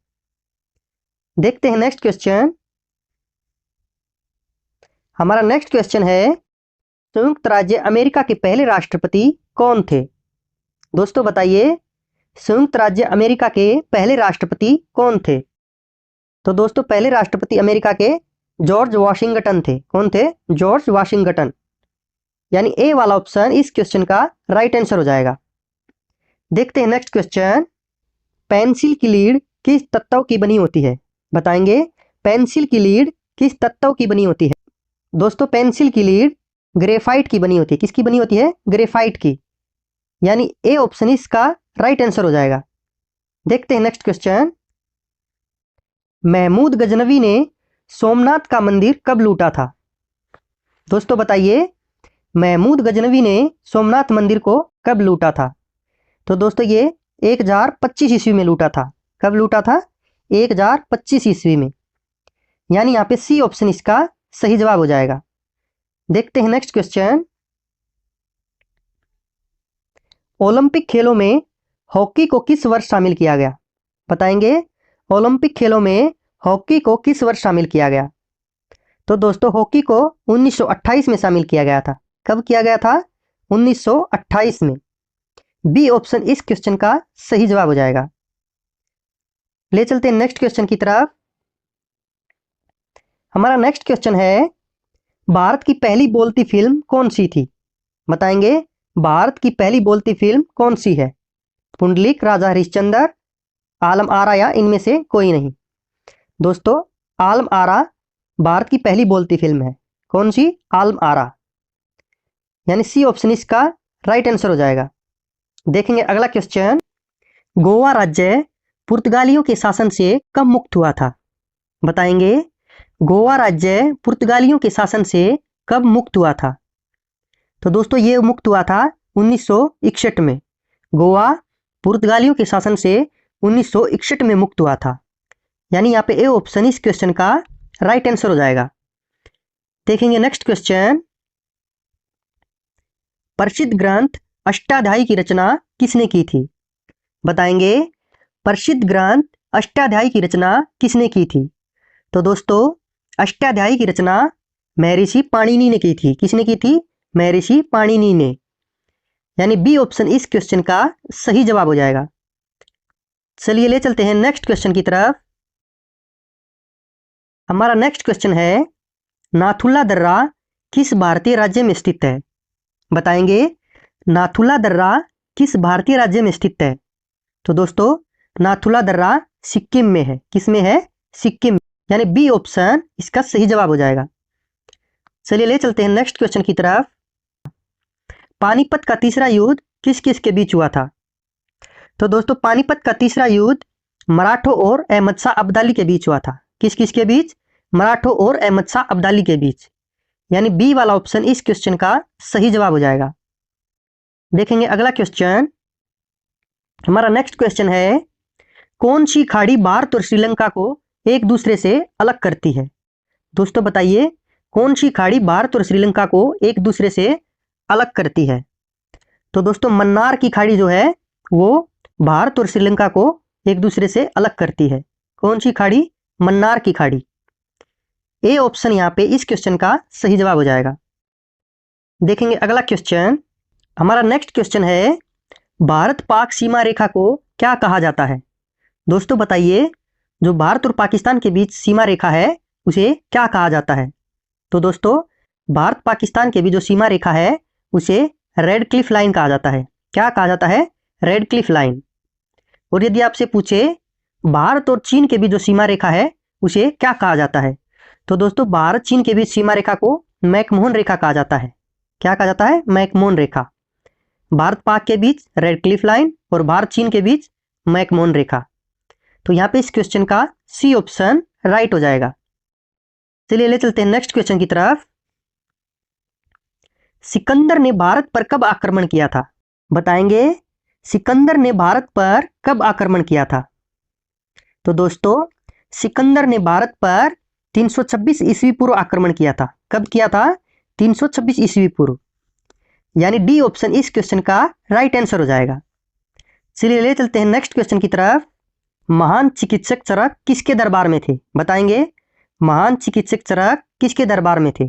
देखते हैं नेक्स्ट क्वेश्चन। हमारा नेक्स्ट क्वेश्चन है, संयुक्त राज्य अमेरिका के पहले राष्ट्रपति कौन थे? दोस्तों बताइए, संयुक्त राज्य अमेरिका के पहले राष्ट्रपति कौन थे? तो दोस्तों पहले राष्ट्रपति अमेरिका के जॉर्ज वाशिंगटन थे। कौन थे? George Washington. यानी ए वाला ऑप्शन इस क्वेश्चन का राइट आंसर हो जाएगा। देखते हैं नेक्स्ट क्वेश्चन। पेंसिल की लीड किस तत्व की बनी होती है? बताएंगे, पेंसिल की लीड किस तत्व की बनी होती है? दोस्तों पेंसिल की लीड ग्रेफाइट की बनी होती है। किसकी बनी होती है? ग्रेफाइट की। यानी ए ऑप्शन इसका राइट आंसर हो जाएगा। देखते हैं नेक्स्ट क्वेश्चन। महमूद गजनवी ने सोमनाथ का मंदिर कब लूटा था? दोस्तों बताइए, महमूद गजनवी ने सोमनाथ मंदिर को कब लूटा था? तो दोस्तों ये 1025 ईस्वी में लूटा था। कब लूटा था? 1025 ईस्वी में। यानी यहाँ पे सी ऑप्शन इसका सही जवाब हो जाएगा। देखते हैं नेक्स्ट क्वेश्चन। ओलंपिक खेलों में हॉकी को किस वर्ष शामिल किया गया? बताएंगे, ओलंपिक खेलों में हॉकी को किस वर्ष शामिल किया गया? तो दोस्तों हॉकी को 1928 में शामिल किया गया था। कब किया गया था? 1928 में। बी ऑप्शन इस क्वेश्चन का सही जवाब हो जाएगा। ले चलते हैं नेक्स्ट क्वेश्चन की तरफ। हमारा नेक्स्ट क्वेश्चन है, भारत की पहली बोलती फिल्म कौन सी थी? बताएंगे, भारत की पहली बोलती फिल्म कौन सी है? पुंडलिक, राजा हरिश्चंद्र, आलम आरा या इनमें से कोई नहीं। दोस्तों, आलम आरा भारत की पहली बोलती फिल्म है। कौन सी? आलम आरा, यानी सी ऑप्शन इसका राइट आंसर हो जाएगा। देखेंगे अगला क्वेश्चन, गोवा राज्य पुर्तगालियों के शासन से कब मुक्त हुआ था? बताएंगे, गोवा राज्य पुर्तगालियों के शासन से कब मुक्त हुआ था? तो दोस्तों ये मुक्त हुआ था 1961 में। गोवा पुर्तगालियों के शासन से 1961 में मुक्त हुआ था, यानी यहाँ पे ए ऑप्शन इस क्वेश्चन का राइट आंसर हो जाएगा। देखेंगे नेक्स्ट क्वेश्चन, प्रसिद्ध ग्रंथ अष्टाध्यायी की रचना किसने की थी? बताएंगे, प्रसिद्ध ग्रंथ अष्टाध्यायी की रचना किसने की थी? तो दोस्तों अष्टाध्यायी की रचना महर्षि पाणिनि ने की थी। किसने की थी? महर्षि पाणिनि ने, यानी बी ऑप्शन इस क्वेश्चन का सही जवाब हो जाएगा। चलिए ले चलते हैं नेक्स्ट क्वेश्चन की तरफ। हमारा नेक्स्ट क्वेश्चन है, नाथुला दर्रा किस भारतीय राज्य में स्थित है? बताएंगे, नाथुला दर्रा किस भारतीय राज्य में स्थित है? तो दोस्तों नाथुला दर्रा सिक्किम में है। किस में है? सिक्किम, यानी बी ऑप्शन इसका सही जवाब हो जाएगा। चलिए ले चलते हैं नेक्स्ट क्वेश्चन की तरफ। पानीपत का तीसरा युद्ध किस किस के बीच हुआ था? तो दोस्तों पानीपत का तीसरा युद्ध मराठों और अहमद शाह अब्दाली के बीच हुआ था। किस किस के बीच? मराठों और अहमद शाह अब्दाली के बीच, यानी बी वाला ऑप्शन इस क्वेश्चन का सही जवाब हो जाएगा। देखेंगे अगला क्वेश्चन। हमारा नेक्स्ट क्वेश्चन है, कौन सी खाड़ी भारत और श्रीलंका को एक दूसरे से अलग करती है? दोस्तों बताइए, कौन सी खाड़ी भारत और श्रीलंका को एक दूसरे से अलग करती है? तो दोस्तों मन्नार की खाड़ी जो है वो भारत और श्रीलंका को एक दूसरे से अलग करती है। कौन सी खाड़ी? मन्नार की खाड़ी। ए ऑप्शन यहाँ पे इस क्वेश्चन का सही जवाब हो जाएगा। देखेंगे अगला क्वेश्चन। हमारा नेक्स्ट क्वेश्चन है, भारत पाक सीमा रेखा को क्या कहा जाता है? दोस्तों बताइए, जो भारत और पाकिस्तान के बीच सीमा रेखा है उसे क्या कहा जाता है? तो दोस्तों भारत पाकिस्तान के बीच जो सीमा रेखा है उसे रेड क्लिफ लाइन कहा जाता है। क्या कहा जाता है? Red Cliff line. और यदि आपसे पूछे भारत और चीन के बीच जो सीमा रेखा है उसे क्या कहा जाता है? तो दोस्तों भारत चीन के बीच सीमा रेखा को मैकमोहन रेखा कहा जाता है। क्या कहा जाता है? मैकमोहन रेखा। भारत पाक के बीच रेड क्लिफ लाइन और भारत चीन के बीच मैकमोहन रेखा। तो यहाँ पे इस क्वेश्चन का सी ऑप्शन राइट हो जाएगा। चलिए ले चलते हैं नेक्स्ट क्वेश्चन की तरफ। सिकंदर ने भारत पर कब आक्रमण किया था? बताएंगे, सिकंदर ने भारत पर कब आक्रमण किया था? तो दोस्तों सिकंदर ने भारत पर 326 ईस्वी पूर्व आक्रमण किया था। कब किया था? 326 ईस्वी पूर्व, यानी डी ऑप्शन इस क्वेश्चन का राइट आंसर हो जाएगा। चलिए ले चलते हैं नेक्स्ट क्वेश्चन की तरफ। महान चिकित्सक चरक किसके दरबार में थे? बताएंगे, महान चिकित्सक चरक किसके दरबार में थे?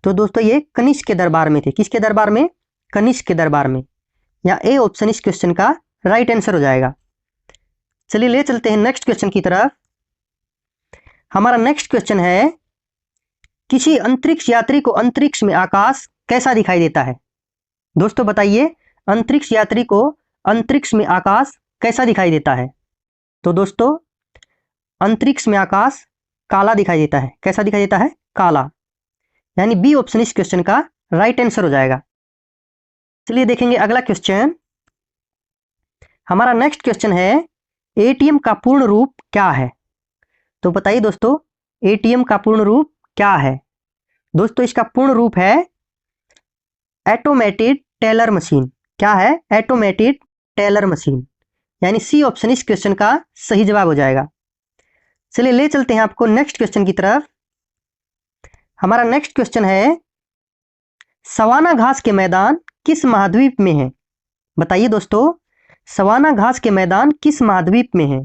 तो दोस्तों ये कनिष्क के दरबार में थे। किसके दरबार में? कनिष्क के दरबार में, या ए ऑप्शन इस क्वेश्चन का राइट आंसर हो जाएगा। चलिए ले चलते हैं नेक्स्ट क्वेश्चन की तरफ। हमारा नेक्स्ट क्वेश्चन है, किसी अंतरिक्ष यात्री को अंतरिक्ष में आकाश कैसा दिखाई देता है? दोस्तों बताइए, अंतरिक्ष यात्री को अंतरिक्ष में आकाश कैसा दिखाई देता है? तो दोस्तों अंतरिक्ष में आकाश काला दिखाई देता है। कैसा दिखाई देता है? काला, यानी बी ऑप्शन इस क्वेश्चन का राइट आंसर हो जाएगा। चलिए देखेंगे अगला क्वेश्चन। हमारा नेक्स्ट क्वेश्चन है, एटीएम का पूर्ण रूप क्या है? तो बताइए दोस्तों, एटीएम का पूर्ण रूप क्या है? दोस्तों इसका पूर्ण रूप है ऑटोमेटेड टेलर मशीन। क्या है? ऑटोमेटेड टेलर मशीन, यानी सी ऑप्शन इस क्वेश्चन का सही जवाब हो जाएगा। चलिए ले चलते हैं आपको नेक्स्ट क्वेश्चन की तरफ। हमारा नेक्स्ट क्वेश्चन है, सवाना घास के मैदान किस महाद्वीप में है? बताइए दोस्तों, सवाना घास के मैदान किस महाद्वीप में है?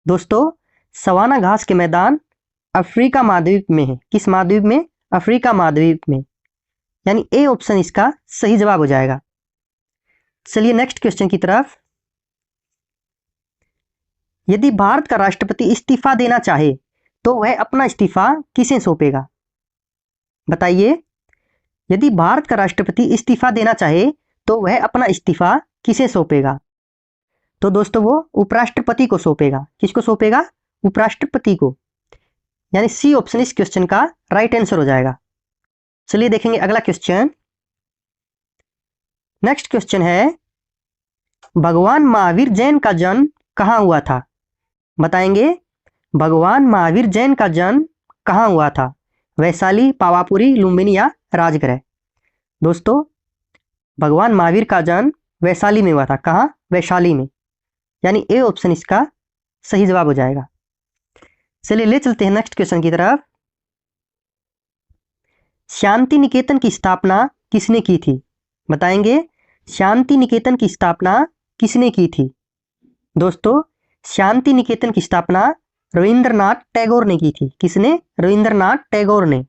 दोस्तों सवाना घास के मैदान अफ्रीका महाद्वीप में है। किस महाद्वीप में? अफ्रीका महाद्वीप में, यानी ए ऑप्शन इसका सही जवाब हो जाएगा। चलिए नेक्स्ट क्वेश्चन की तरफ। यदि भारत का राष्ट्रपति इस्तीफा देना चाहे तो वह अपना इस्तीफा किसे सौंपेगा? बताइए, यदि भारत का राष्ट्रपति इस्तीफा देना चाहे तो वह अपना इस्तीफा किसे सौंपेगा? तो दोस्तों वो उपराष्ट्रपति को सौंपेगा। किसको सौंपेगा? उपराष्ट्रपति को। यानी सी ऑप्शन इस क्वेश्चन का राइट आंसर हो जाएगा। चलिए देखेंगे अगला क्वेश्चन। नेक्स्ट क्वेश्चन है, भगवान महावीर जैन का जन्म कहाँ हुआ था? बताएंगे, भगवान महावीर जैन का जन्म कहाँ हुआ था? वैशाली, पावापुरी, लुम्बिनी या राजगृह? दोस्तों भगवान महावीर का जन्म वैशाली में हुआ था। कहाँ? वैशाली में। यानी ए ऑप्शन इसका सही जवाब हो जाएगा। चलिए ले चलते हैं नेक्स्ट क्वेश्चन की तरफ। शांति निकेतन की स्थापना किसने की थी? बताएंगे, शांति निकेतन की स्थापना किसने की थी? दोस्तों शांति निकेतन की स्थापना रविंद्रनाथ टैगोर ने की थी। किसने? रविंद्रनाथ टैगोर ने।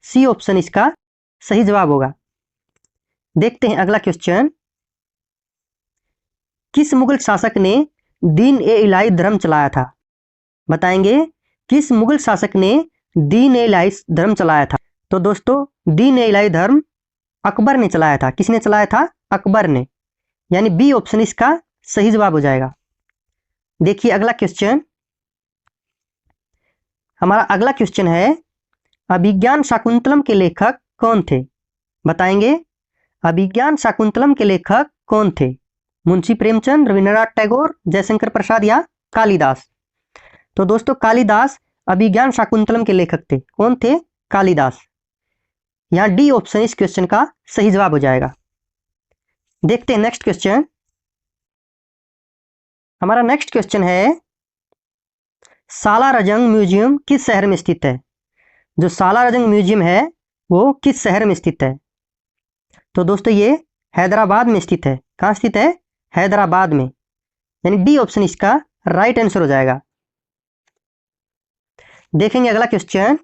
सी ऑप्शन इसका सही जवाब होगा। देखते हैं अगला क्वेश्चन। किस मुगल शासक ने दीन ए इलाही धर्म चलाया था? बताएंगे, किस मुगल शासक ने दीन ए इलाही धर्म चलाया था? तो दोस्तों दीन ए इलाही धर्म अकबर ने चलाया था। किसने चलाया था? अकबर ने। यानी बी ऑप्शन इसका सही जवाब हो जाएगा। देखिए अगला क्वेश्चन। हमारा अगला क्वेश्चन है, अभिज्ञान शाकुंतलम के लेखक कौन थे? बताएंगे, अभिज्ञान शाकुंतलम के लेखक कौन थे? मुंशी प्रेमचंद, रविंद्रनाथ टैगोर, जयशंकर प्रसाद या कालिदास? तो दोस्तों कालिदास अभिज्ञान शाकुंतलम के लेखक थे। कौन थे? कालिदास। यहां डी ऑप्शन इस क्वेश्चन का सही जवाब हो जाएगा। देखते हैं नेक्स्ट क्वेश्चन। हमारा नेक्स्ट क्वेश्चन है, सालारजंग म्यूजियम किस शहर में स्थित है? जो सालारजंग म्यूजियम है वो किस शहर में स्थित है? तो दोस्तों ये हैदराबाद में स्थित है। कहां स्थित है? हैदराबाद में। यानी डी ऑप्शन इसका राइट आंसर हो जाएगा। देखेंगे अगला क्वेश्चन।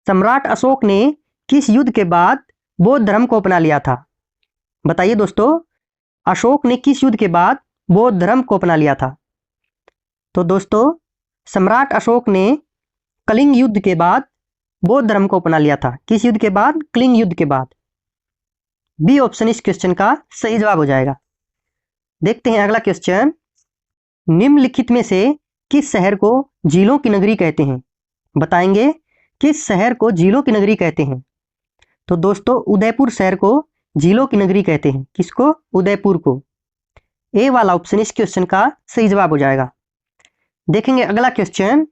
सम्राट अशोक ने किस युद्ध के बाद बौद्ध धर्म को अपना लिया था? बताइए दोस्तों, अशोक ने किस युद्ध के बाद बौद्ध धर्म को अपना लिया था? तो दोस्तों सम्राट अशोक ने कलिंग युद्ध के बाद बौद्ध धर्म को अपना लिया था। किस युद्ध के बाद? कलिंग युद्ध के बाद। बी ऑप्शन इस क्वेश्चन का सही जवाब हो जाएगा। देखते हैं अगला क्वेश्चन। निम्नलिखित में से किस शहर को झीलों की नगरी कहते हैं? बताएंगे, किस शहर को झीलों की नगरी कहते हैं? तो दोस्तों उदयपुर शहर को झीलों की नगरी कहते हैं। किसको? उदयपुर को। ए वाला ऑप्शन इस क्वेश्चन का सही जवाब हो जाएगा। देखेंगे अगला क्वेश्चन।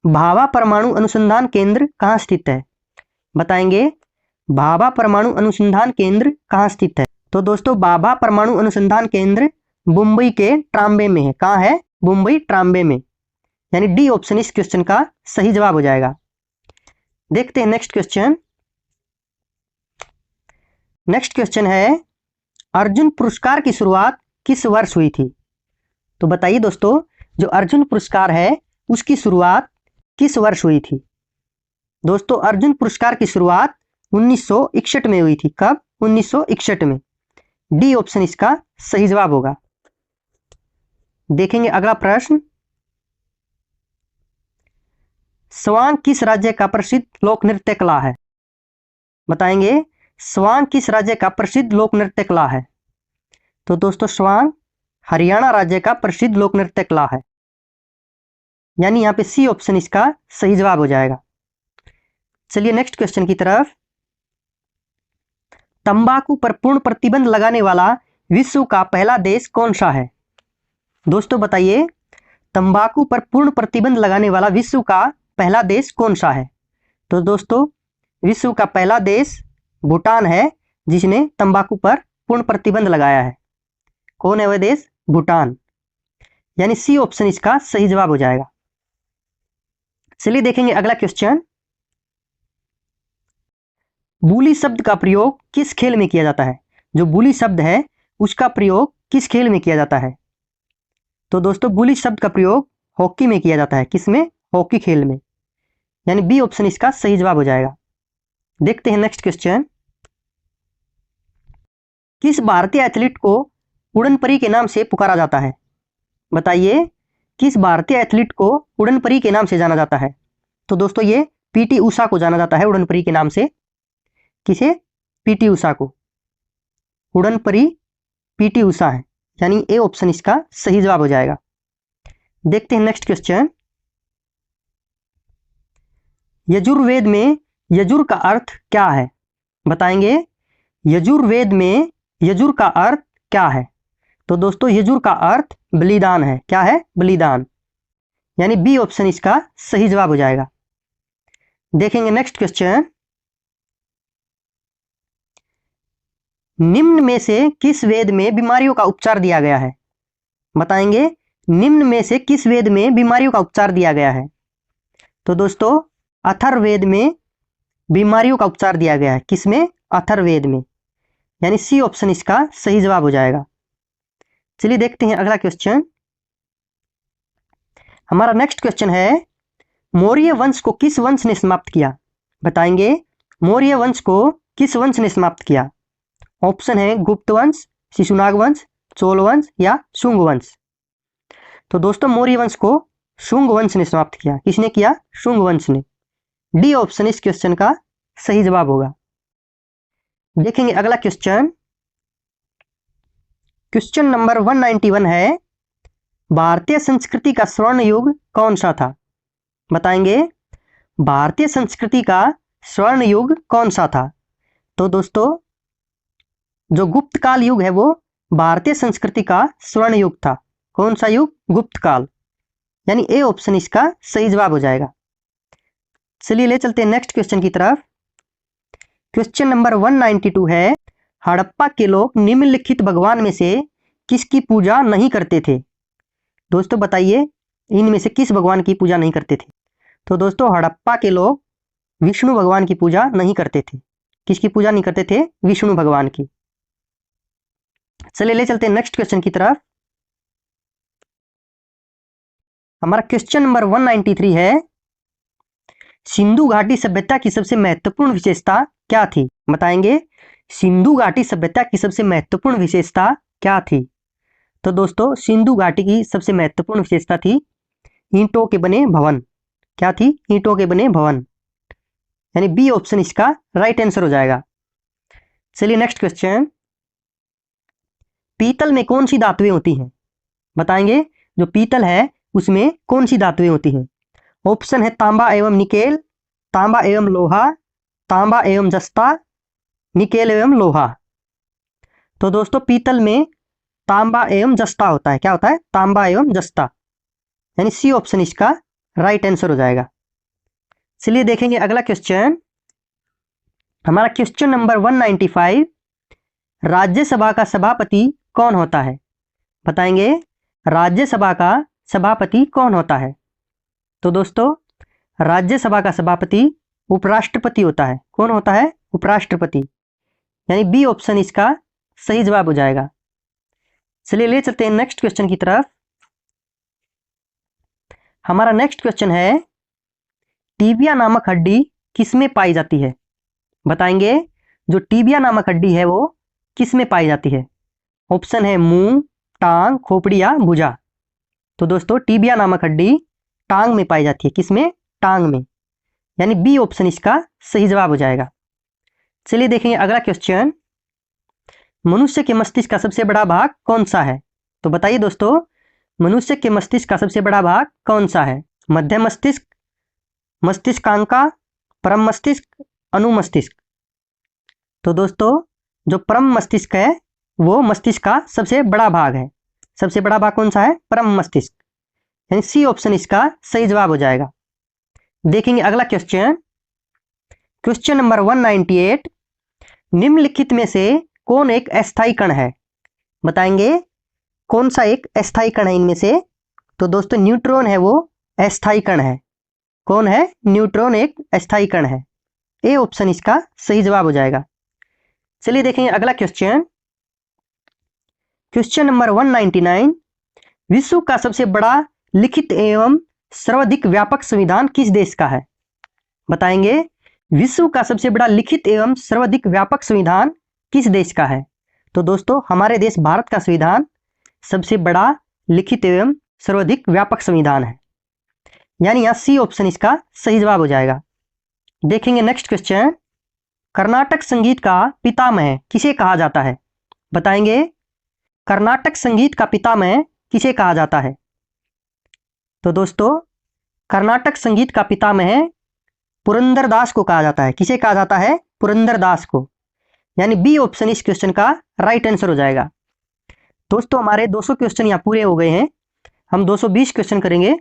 भाभा परमाणु अनुसंधान केंद्र कहाँ स्थित है? बताएंगे, भाभा परमाणु अनुसंधान केंद्र कहाँ स्थित है? तो दोस्तों भाभा परमाणु अनुसंधान केंद्र मुंबई के ट्राम्बे में है। कहाँ है? मुंबई ट्राम्बे में। यानी डी ऑप्शन इस क्वेश्चन का सही जवाब हो जाएगा। देखते हैं नेक्स्ट क्वेश्चन। नेक्स्ट क्वेश्चन है, अर्जुन पुरस्कार की शुरुआत किस वर्ष हुई थी? तो बताइए दोस्तों, जो अर्जुन पुरस्कार है उसकी शुरुआत किस वर्ष हुई थी? दोस्तों अर्जुन पुरस्कार की शुरुआत 1961 में हुई थी। कब? 1961 में। डी ऑप्शन इसका सही जवाब होगा। देखेंगे अगला प्रश्न। स्वांग किस राज्य का प्रसिद्ध लोक नृत्य कला है? बताएंगे, स्वांग किस राज्य का प्रसिद्ध लोक नृत्य कला है? तो दोस्तों स्वांग हरियाणा राज्य का प्रसिद्ध लोक नृत्य कला है। यानी यहां पे सी ऑप्शन इसका सही जवाब हो जाएगा। चलिए नेक्स्ट क्वेश्चन की तरफ। तंबाकू पर पूर्ण प्रतिबंध लगाने वाला विश्व का पहला देश कौन सा है? दोस्तों बताइए, तंबाकू पर पूर्ण प्रतिबंध लगाने वाला विश्व का पहला देश कौन सा है? तो दोस्तों विश्व का पहला देश भूटान है, जिसने तंबाकू पर पूर्ण प्रतिबंध लगाया है। कौन है वह देश? भूटान। यानी सी ऑप्शन इसका सही जवाब हो जाएगा। चलिए देखेंगे अगला क्वेश्चन। बूली शब्द का प्रयोग किस खेल में किया जाता है? जो बूली शब्द है उसका प्रयोग किस खेल में किया जाता है? तो दोस्तों बूली शब्द का प्रयोग हॉकी में किया जाता है। किसमें? हॉकी खेल में। यानी बी ऑप्शन इसका सही जवाब हो जाएगा। देखते हैं नेक्स्ट क्वेश्चन। किस भारतीय एथलीट को उड़न परी के नाम से पुकारा जाता है? बताइए, किस भारतीय एथलीट को उड़न परी के नाम से जाना जाता है? तो दोस्तों ये पीटी उषा को जाना जाता है उड़न परी के नाम से। किसे? पीटी उषा को। उड़न परी पीटी उषा है, यानी ए ऑप्शन इसका सही जवाब हो जाएगा। देखते हैं नेक्स्ट क्वेश्चन। यजुर्वेद में यजुर का अर्थ क्या है? बताएंगे, यजुर्वेद में यजुर का अर्थ क्या है? तो दोस्तों यजुर का अर्थ बलिदान है। क्या है? बलिदान, यानी बी ऑप्शन इसका सही जवाब हो जाएगा। देखेंगे नेक्स्ट क्वेश्चन। निम्न में से किस वेद में बीमारियों का उपचार दिया गया है? बताएंगे, निम्न में से किस वेद में बीमारियों का उपचार दिया गया है? तो दोस्तों अथर्ववेद में बीमारियों का उपचार दिया गया है। किसमें? अथर्ववेद में, यानी सी ऑप्शन इसका सही जवाब हो जाएगा। चलिए देखते हैं अगला क्वेश्चन। हमारा नेक्स्ट क्वेश्चन है, मौर्य वंश को किस वंश ने समाप्त किया? बताएंगे, मौर्य वंश को किस वंश ने समाप्त किया? ऑप्शन है गुप्त वंश, शिशुनाग वंश, चोल वंश या शुंग वंश। तो दोस्तों मौर्य वंश को शुंग वंश ने समाप्त किया। किसने किया? शुंग वंश ने। डी ऑप्शन इस क्वेश्चन का सही जवाब होगा। देखेंगे अगला क्वेश्चन। क्वेश्चन नंबर 191 है, भारतीय संस्कृति का स्वर्ण युग कौन सा था? बताएंगे, भारतीय संस्कृति का स्वर्ण युग कौन सा था? तो दोस्तों जो गुप्त काल युग है वो भारतीय संस्कृति का स्वर्ण युग था। कौन सा युग? गुप्त काल, यानी ए ऑप्शन इसका सही जवाब हो जाएगा। चलिए ले चलते हैं नेक्स्ट क्वेश्चन की तरफ। क्वेश्चन नंबर 192 है, हड़प्पा के लोग निम्नलिखित भगवान में से किसकी पूजा नहीं करते थे? दोस्तों बताइए, इनमें से किस भगवान की पूजा नहीं करते थे? तो दोस्तों हड़प्पा के लोग विष्णु भगवान की पूजा नहीं करते थे। किसकी पूजा नहीं करते थे? विष्णु भगवान की। चलिए ले चलते हैं नेक्स्ट क्वेश्चन की तरफ। हमारा क्वेश्चन नंबर 193 है, सिंधु घाटी सभ्यता की सबसे महत्वपूर्ण विशेषता क्या थी? बताएंगे, सिंधु घाटी सभ्यता की सबसे महत्वपूर्ण विशेषता क्या थी? तो दोस्तों सिंधु घाटी की सबसे महत्वपूर्ण विशेषता थी ईंटों के बने भवन। क्या थी? ईंटों के बने भवन, यानी बी ऑप्शन इसका राइट आंसर हो जाएगा। चलिए नेक्स्ट क्वेश्चन। पीतल में कौन सी धातुएं होती हैं? बताएंगे, जो पीतल है उसमें कौन सी धातुएं होती हैं? ऑप्शन है तांबा एवं निकेल, तांबा एवं लोहा, तांबा एवं जस्ता, निकेल एवं लोहा। तो दोस्तों पीतल में तांबा एवं जस्ता होता है। क्या होता है? तांबा एवं जस्ता, यानी सी ऑप्शन इसका राइट आंसर हो जाएगा। चलिए देखेंगे अगला क्वेश्चन। हमारा क्वेश्चन नंबर 195, राज्यसभा का सभापति कौन होता है? बताएंगे, राज्यसभा का सभापति कौन होता है? तो दोस्तों राज्यसभा का सभापति उपराष्ट्रपति होता है। कौन होता है? उपराष्ट्रपति, यानी बी ऑप्शन इसका सही जवाब हो जाएगा। चलिए ले चलते हैं नेक्स्ट क्वेश्चन की तरफ। हमारा नेक्स्ट क्वेश्चन है, टीबिया नामक हड्डी किसमें पाई जाती है? बताएंगे, जो टीबिया नामक हड्डी है वो किसमें पाई जाती है? ऑप्शन है मुंह, टांग, खोपड़ी या भुजा। तो दोस्तों टीबिया नामक हड्डी टांग में पाई जाती है। किसमें? टांग में, यानी बी ऑप्शन इसका सही जवाब हो जाएगा। चलिए देखेंगे अगला क्वेश्चन। मनुष्य के मस्तिष्क का सबसे बड़ा भाग कौन सा है? तो बताइए दोस्तों, मनुष्य के मस्तिष्क का सबसे बड़ा भाग कौन सा है? मध्य मस्तिष्क, मस्तिष्कांका, परम मस्तिष्क, अनुमस्तिष्क। तो दोस्तों जो परम मस्तिष्क है वो मस्तिष्क का सबसे बड़ा भाग है। सबसे बड़ा भाग कौन सा है? परम मस्तिष्क, यानी सी ऑप्शन इसका सही जवाब हो जाएगा। देखेंगे अगला क्वेश्चन। क्वेश्चन नंबर 198, निम्नलिखित में से कौन एक अस्थायी कण है? बताएंगे, कौन सा एक अस्थायी कण है इनमें से? तो दोस्तों न्यूट्रॉन है वो अस्थायी कण है। कौन है? न्यूट्रॉन एक अस्थायी कण है। ए ऑप्शन इसका सही जवाब हो जाएगा। चलिए देखेंगे अगला क्वेश्चन। क्वेश्चन नंबर 199, विश्व का सबसे बड़ा लिखित एवं सर्वाधिक व्यापक संविधान किस देश का है? बताएंगे, विश्व का सबसे बड़ा लिखित एवं सर्वाधिक व्यापक संविधान किस देश का है? तो दोस्तों हमारे देश भारत का संविधान सबसे बड़ा लिखित एवं सर्वाधिक व्यापक संविधान है, यानी यहाँ सी ऑप्शन इसका सही जवाब हो जाएगा। देखेंगे नेक्स्ट क्वेश्चन, कर्नाटक संगीत का पितामह किसे कहा जाता है? बताएंगे कर्नाटक संगीत का पितामह किसे कहा जाता है? तो दोस्तों कर्नाटक संगीत का पितामह पुरंदरदास को कहा जाता है। किसे कहा जाता है? पुरंदरदास को, यानी बी ऑप्शन इस क्वेश्चन का राइट आंसर हो जाएगा। दोस्तों हमारे 200 क्वेश्चन यहाँ पूरे हो गए हैं, हम 220 क्वेश्चन करेंगे,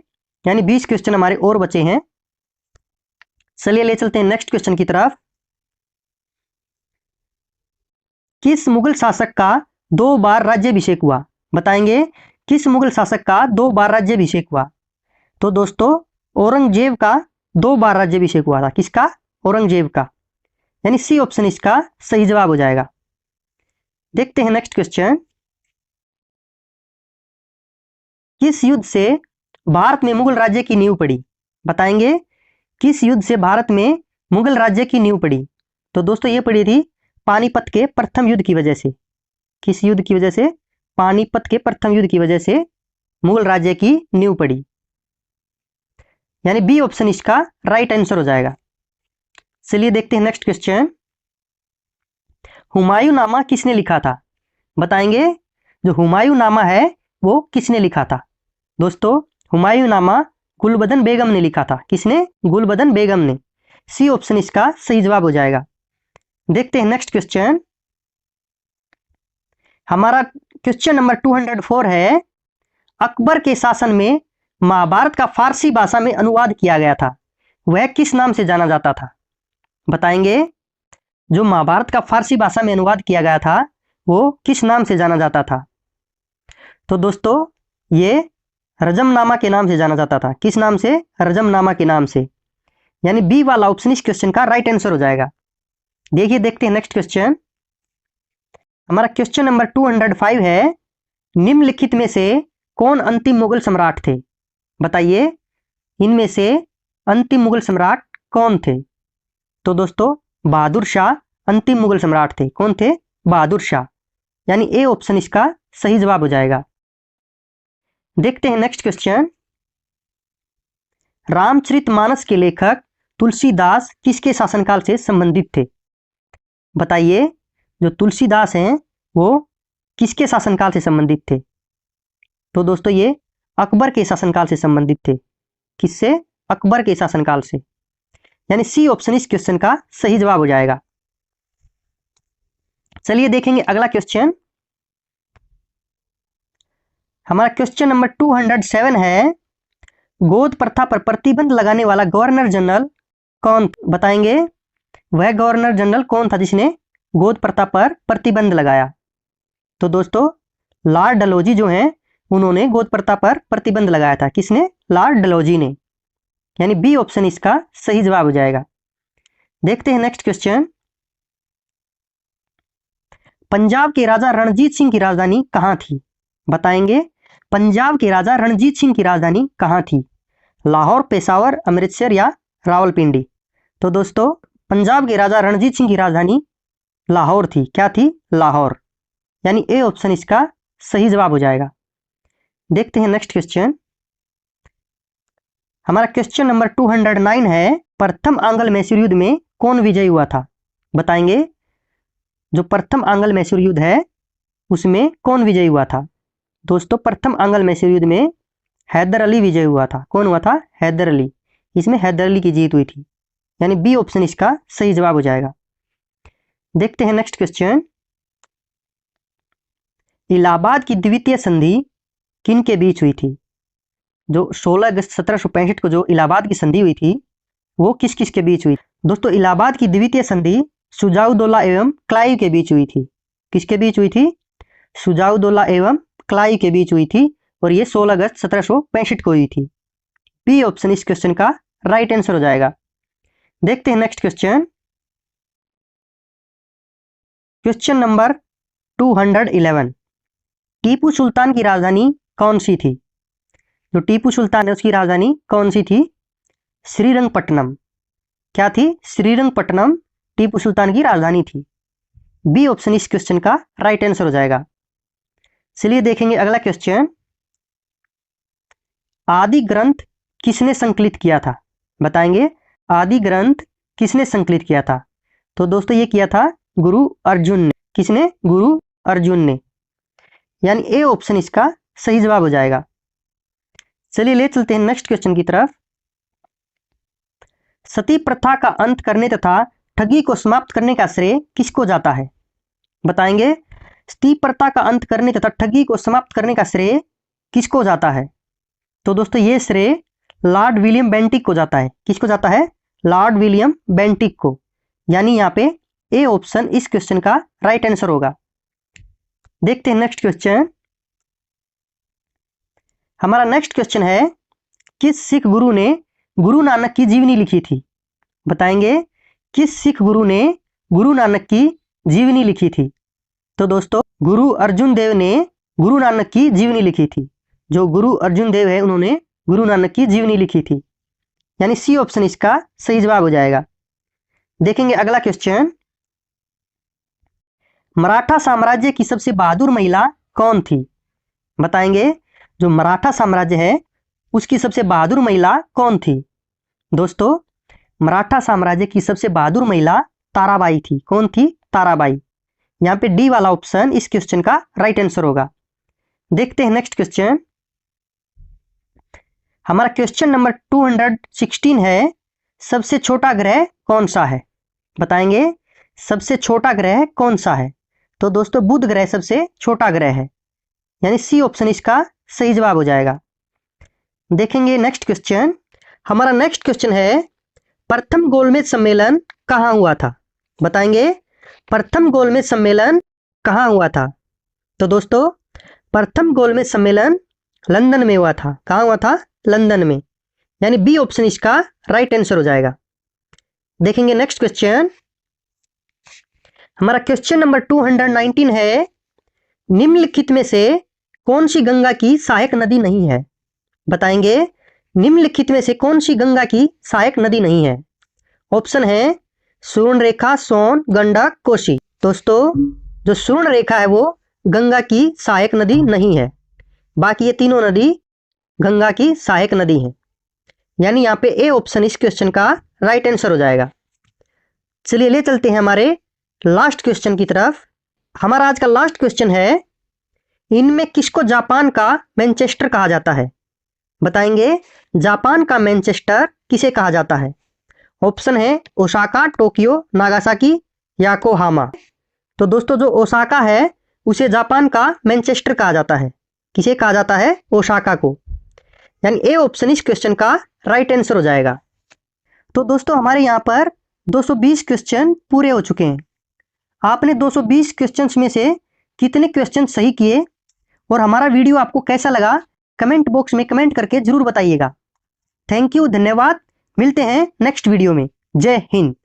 यानी 20 क्वेश्चन हमारे और बचे हैं। चलिए ले चलते हैं नेक्स्ट क्वेश्चन की तरफ। किस मुगल शासक का 2 बार राज्याभिषेक हुआ? बताएंगे किस मुगल शासक का 2 बार राज्याभिषेक हुआ? तो दोस्तों औरंगजेब का 2 बार राज्याभिषेक हुआ था। किसका? औरंगजेब का, यानी सी ऑप्शन इसका सही जवाब हो जाएगा। देखते हैं नेक्स्ट क्वेश्चन, किस युद्ध से भारत में मुगल राज्य की नींव पड़ी? बताएंगे किस युद्ध से भारत में मुगल राज्य की नींव पड़ी? तो दोस्तों ये पड़ी थी पानीपत के प्रथम युद्ध की वजह से। किस युद्ध की वजह से? पानीपत के प्रथम युद्ध की वजह से मुगल राज्य की नींव पड़ी, यानी बी ऑप्शन इसका राइट आंसर हो जाएगा। चलिए देखते हैं नेक्स्ट क्वेश्चन, हुमायूं नामा किसने लिखा था? बताएंगे जो हुमायूं नामा है वो किसने लिखा था? दोस्तों हुमायूं नामा गुलबदन बेगम ने लिखा था। किसने? गुलबदन बेगम ने। सी ऑप्शन इसका सही जवाब हो जाएगा। देखते हैं नेक्स्ट क्वेश्चन, हमारा क्वेश्चन नंबर 204 है, अकबर के शासन में महाभारत का फारसी भाषा में अनुवाद किया गया था, वह किस नाम से जाना जाता था? बताएंगे जो महाभारत का फारसी भाषा में अनुवाद किया गया था वो किस नाम से जाना जाता था? तो दोस्तों ये रजमनामा के नाम से जाना जाता था। किस नाम से? रजमनामा के नाम से, यानी बी वाला ऑप्शन इस क्वेश्चन का राइट आंसर हो जाएगा। देखिए देखते हैं नेक्स्ट क्वेश्चन, हमारा क्वेश्चन नंबर 205 है, निम्नलिखित में से कौन अंतिम मुगल सम्राट थे? बताइए इनमें से अंतिम मुगल सम्राट कौन थे? तो दोस्तों बहादुर शाह अंतिम मुगल सम्राट थे। कौन थे? बहादुर शाह, यानी ए ऑप्शन इसका सही जवाब हो जाएगा। देखते हैं नेक्स्ट क्वेश्चन, रामचरितमानस के लेखक तुलसीदास किसके शासनकाल से संबंधित थे? बताइए जो तुलसीदास हैं वो किसके शासनकाल से संबंधित थे? तो दोस्तों ये अकबर के शासनकाल से संबंधित थे। किससे? अकबर के शासनकाल से, यानी सी ऑप्शन इस क्वेश्चन का सही जवाब हो जाएगा। चलिए देखेंगे अगला क्वेश्चन, हमारा क्वेश्चन नंबर 207 है, गोद प्रथा पर प्रतिबंध लगाने वाला गवर्नर जनरल कौन? बताएंगे वह गवर्नर जनरल कौन था जिसने गोद प्रथा पर प्रतिबंध लगाया? तो दोस्तों लॉर्ड डलहौजी जो हैं उन्होंने गोद प्रथा पर प्रतिबंध लगाया था। किसने? लॉर्ड डलहौजी ने, यानी बी ऑप्शन इसका सही जवाब हो जाएगा। देखते हैं नेक्स्ट क्वेश्चन, पंजाब के राजा रणजीत सिंह की राजधानी कहां थी? बताएंगे पंजाब के राजा रणजीत सिंह की राजधानी कहां थी? लाहौर, पेशावर, अमृतसर या रावलपिंडी? तो दोस्तों पंजाब के राजा रणजीत सिंह की राजधानी लाहौर थी। क्या थी? लाहौर, यानी ए ऑप्शन इसका सही जवाब हो जाएगा। देखते हैं नेक्स्ट क्वेश्चन, हमारा क्वेश्चन नंबर 209 है, प्रथम आंग्ल मैसूर युद्ध में कौन विजयी हुआ था? बताएंगे जो प्रथम आंग्ल मैसूर युद्ध है उसमें कौन विजयी हुआ था? दोस्तों प्रथम आंग्ल मैसूर युद्ध में हैदर अली विजय हुआ था। कौन हुआ था? हैदर अली। इसमें हैदर अली की जीत हुई थी, यानी बी ऑप्शन इसका सही जवाब हो जाएगा। देखते हैं नेक्स्ट क्वेश्चन, इलाहाबाद की द्वितीय संधि किन के बीच हुई थी? जो 16 अगस्त 1765 को जो इलाहाबाद की संधि हुई थी वो किस किस के बीच हुई? दोस्तों इलाहाबाद की द्वितीय संधि शुजाउद्दौला एवं क्लाइव के बीच हुई थी। किसके बीच हुई थी? शुजाउद्दौला एवं क्लाइव के बीच हुई थी, और ये 16 अगस्त 1765 को हुई थी। बी ऑप्शन इस क्वेश्चन का राइट आंसर हो जाएगा। देखते हैं next question, question number 211, Tipu Sultan की राजधानी कौन सी थी? जो टीपू सुल्तान है उसकी राजधानी कौन सी थी? श्रीरंगपट्टनम। क्या थी? श्रीरंगपट्टनम टीपू सुल्तान की राजधानी थी। बी ऑप्शन इस क्वेश्चन का राइट आंसर हो जाएगा। चलिए देखेंगे अगला क्वेश्चन। आदि ग्रंथ किसने संकलित किया था? बताएंगे आदि ग्रंथ किसने संकलित किया था? तो दोस्तों ये किया था गुरु अर्जुन ने। किसने? गुरु अर्जुन ने। यानी ए ऑप्शन इसका सही जवाब हो जाएगा। चलिए ले चलते हैं नेक्स्ट क्वेश्चन की तरफ। सती प्रथा का अंत करने तथा ठगी को समाप्त करने का श्रेय किसको जाता है? बताएंगे सती प्रथा का अंत करने तथा ठगी को समाप्त करने का श्रेय किसको जाता है? तो दोस्तों ये श्रेय लॉर्ड विलियम बेंटिक को जाता है। किसको जाता है? लॉर्ड विलियम बेंटिक को। यानी यहाँ पे ए ऑप्शन इस क्वेश्चन का राइट आंसर होगा। देखते हैं नेक्स्ट क्वेश्चन। हमारा नेक्स्ट क्वेश्चन है, किस सिख गुरु ने गुरु नानक की जीवनी लिखी थी? बताएंगे किस सिख गुरु ने गुरु नानक की जीवनी लिखी थी? तो दोस्तों गुरु अर्जुन देव ने गुरु नानक की जीवनी लिखी थी। जो गुरु अर्जुन देव है उन्होंने गुरु नानक की जीवनी लिखी थी। यानी सी ऑप्शन इसका सही जवाब हो जाएगा। देखेंगे अगला क्वेश्चन। मराठा साम्राज्य की सबसे बहादुर महिला कौन थी? बताएंगे जो मराठा साम्राज्य है उसकी सबसे बहादुर महिला कौन थी? दोस्तों मराठा साम्राज्य की सबसे बहादुर महिला ताराबाई थी। कौन थी? ताराबाई। यहाँ पे डी वाला ऑप्शन इस क्वेश्चन का राइट आंसर होगा। देखते हैं नेक्स्ट क्वेश्चन। हमारा क्वेश्चन नंबर 216 है, सबसे छोटा ग्रह कौन सा है? बताएंगे सबसे छोटा ग्रह कौन सा है? तो दोस्तों बुध ग्रह सबसे छोटा ग्रह है। यानी सी ऑप्शन इसका सही जवाब हो जाएगा। देखेंगे नेक्स्ट क्वेश्चन। हमारा नेक्स्ट क्वेश्चन है, प्रथम गोलमेज सम्मेलन कहाँ हुआ था? बताएंगे प्रथम गोलमेज सम्मेलन कहाँ हुआ था? तो दोस्तों प्रथम गोलमेज सम्मेलन लंदन में हुआ था। कहाँ हुआ था? लंदन में। यानी बी ऑप्शन इसका राइट आंसर हो जाएगा। देखेंगे नेक्स्ट क्वेश्चन। हमारा क्वेश्चन नंबर 219 है, निम्नलिखित में से कौन सी गंगा की सहायक नदी नहीं है? बताएंगे निम्नलिखित में से कौन सी गंगा की सहायक नदी नहीं है? ऑप्शन है सुवर्ण रेखा, सोन, गंडक, कोसी। दोस्तों जो सुवर्ण रेखा है वो गंगा की सहायक नदी नहीं है। बाकी ये तीनों नदी गंगा की सहायक नदी है। यानी यहाँ पे ए ऑप्शन इस क्वेश्चन का राइट आंसर हो जाएगा। चलिए ले चलते हैं हमारे लास्ट क्वेश्चन की तरफ। हमारा आज का लास्ट क्वेश्चन है, इनमें किसको जापान का मैनचेस्टर कहा जाता है? बताएंगे जापान का मैनचेस्टर किसे कहा जाता है? ऑप्शन है ओसाका, टोक्यो, नागासाकी, याकोहामा। तो दोस्तों जो ओसाका है उसे जापान का मैनचेस्टर कहा जाता है। किसे कहा जाता है? ओसाका को। यानी ए ऑप्शन इस क्वेश्चन का राइट आंसर हो जाएगा। तो दोस्तों हमारे यहाँ पर 220 क्वेश्चन पूरे हो चुके हैं। आपने 220 क्वेश्चंस में से कितने क्वेश्चन सही किए और हमारा वीडियो आपको कैसा लगा कमेंट बॉक्स में कमेंट करके जरूर बताइएगा। थैंक यू, धन्यवाद। मिलते हैं नेक्स्ट वीडियो में। जय हिंद।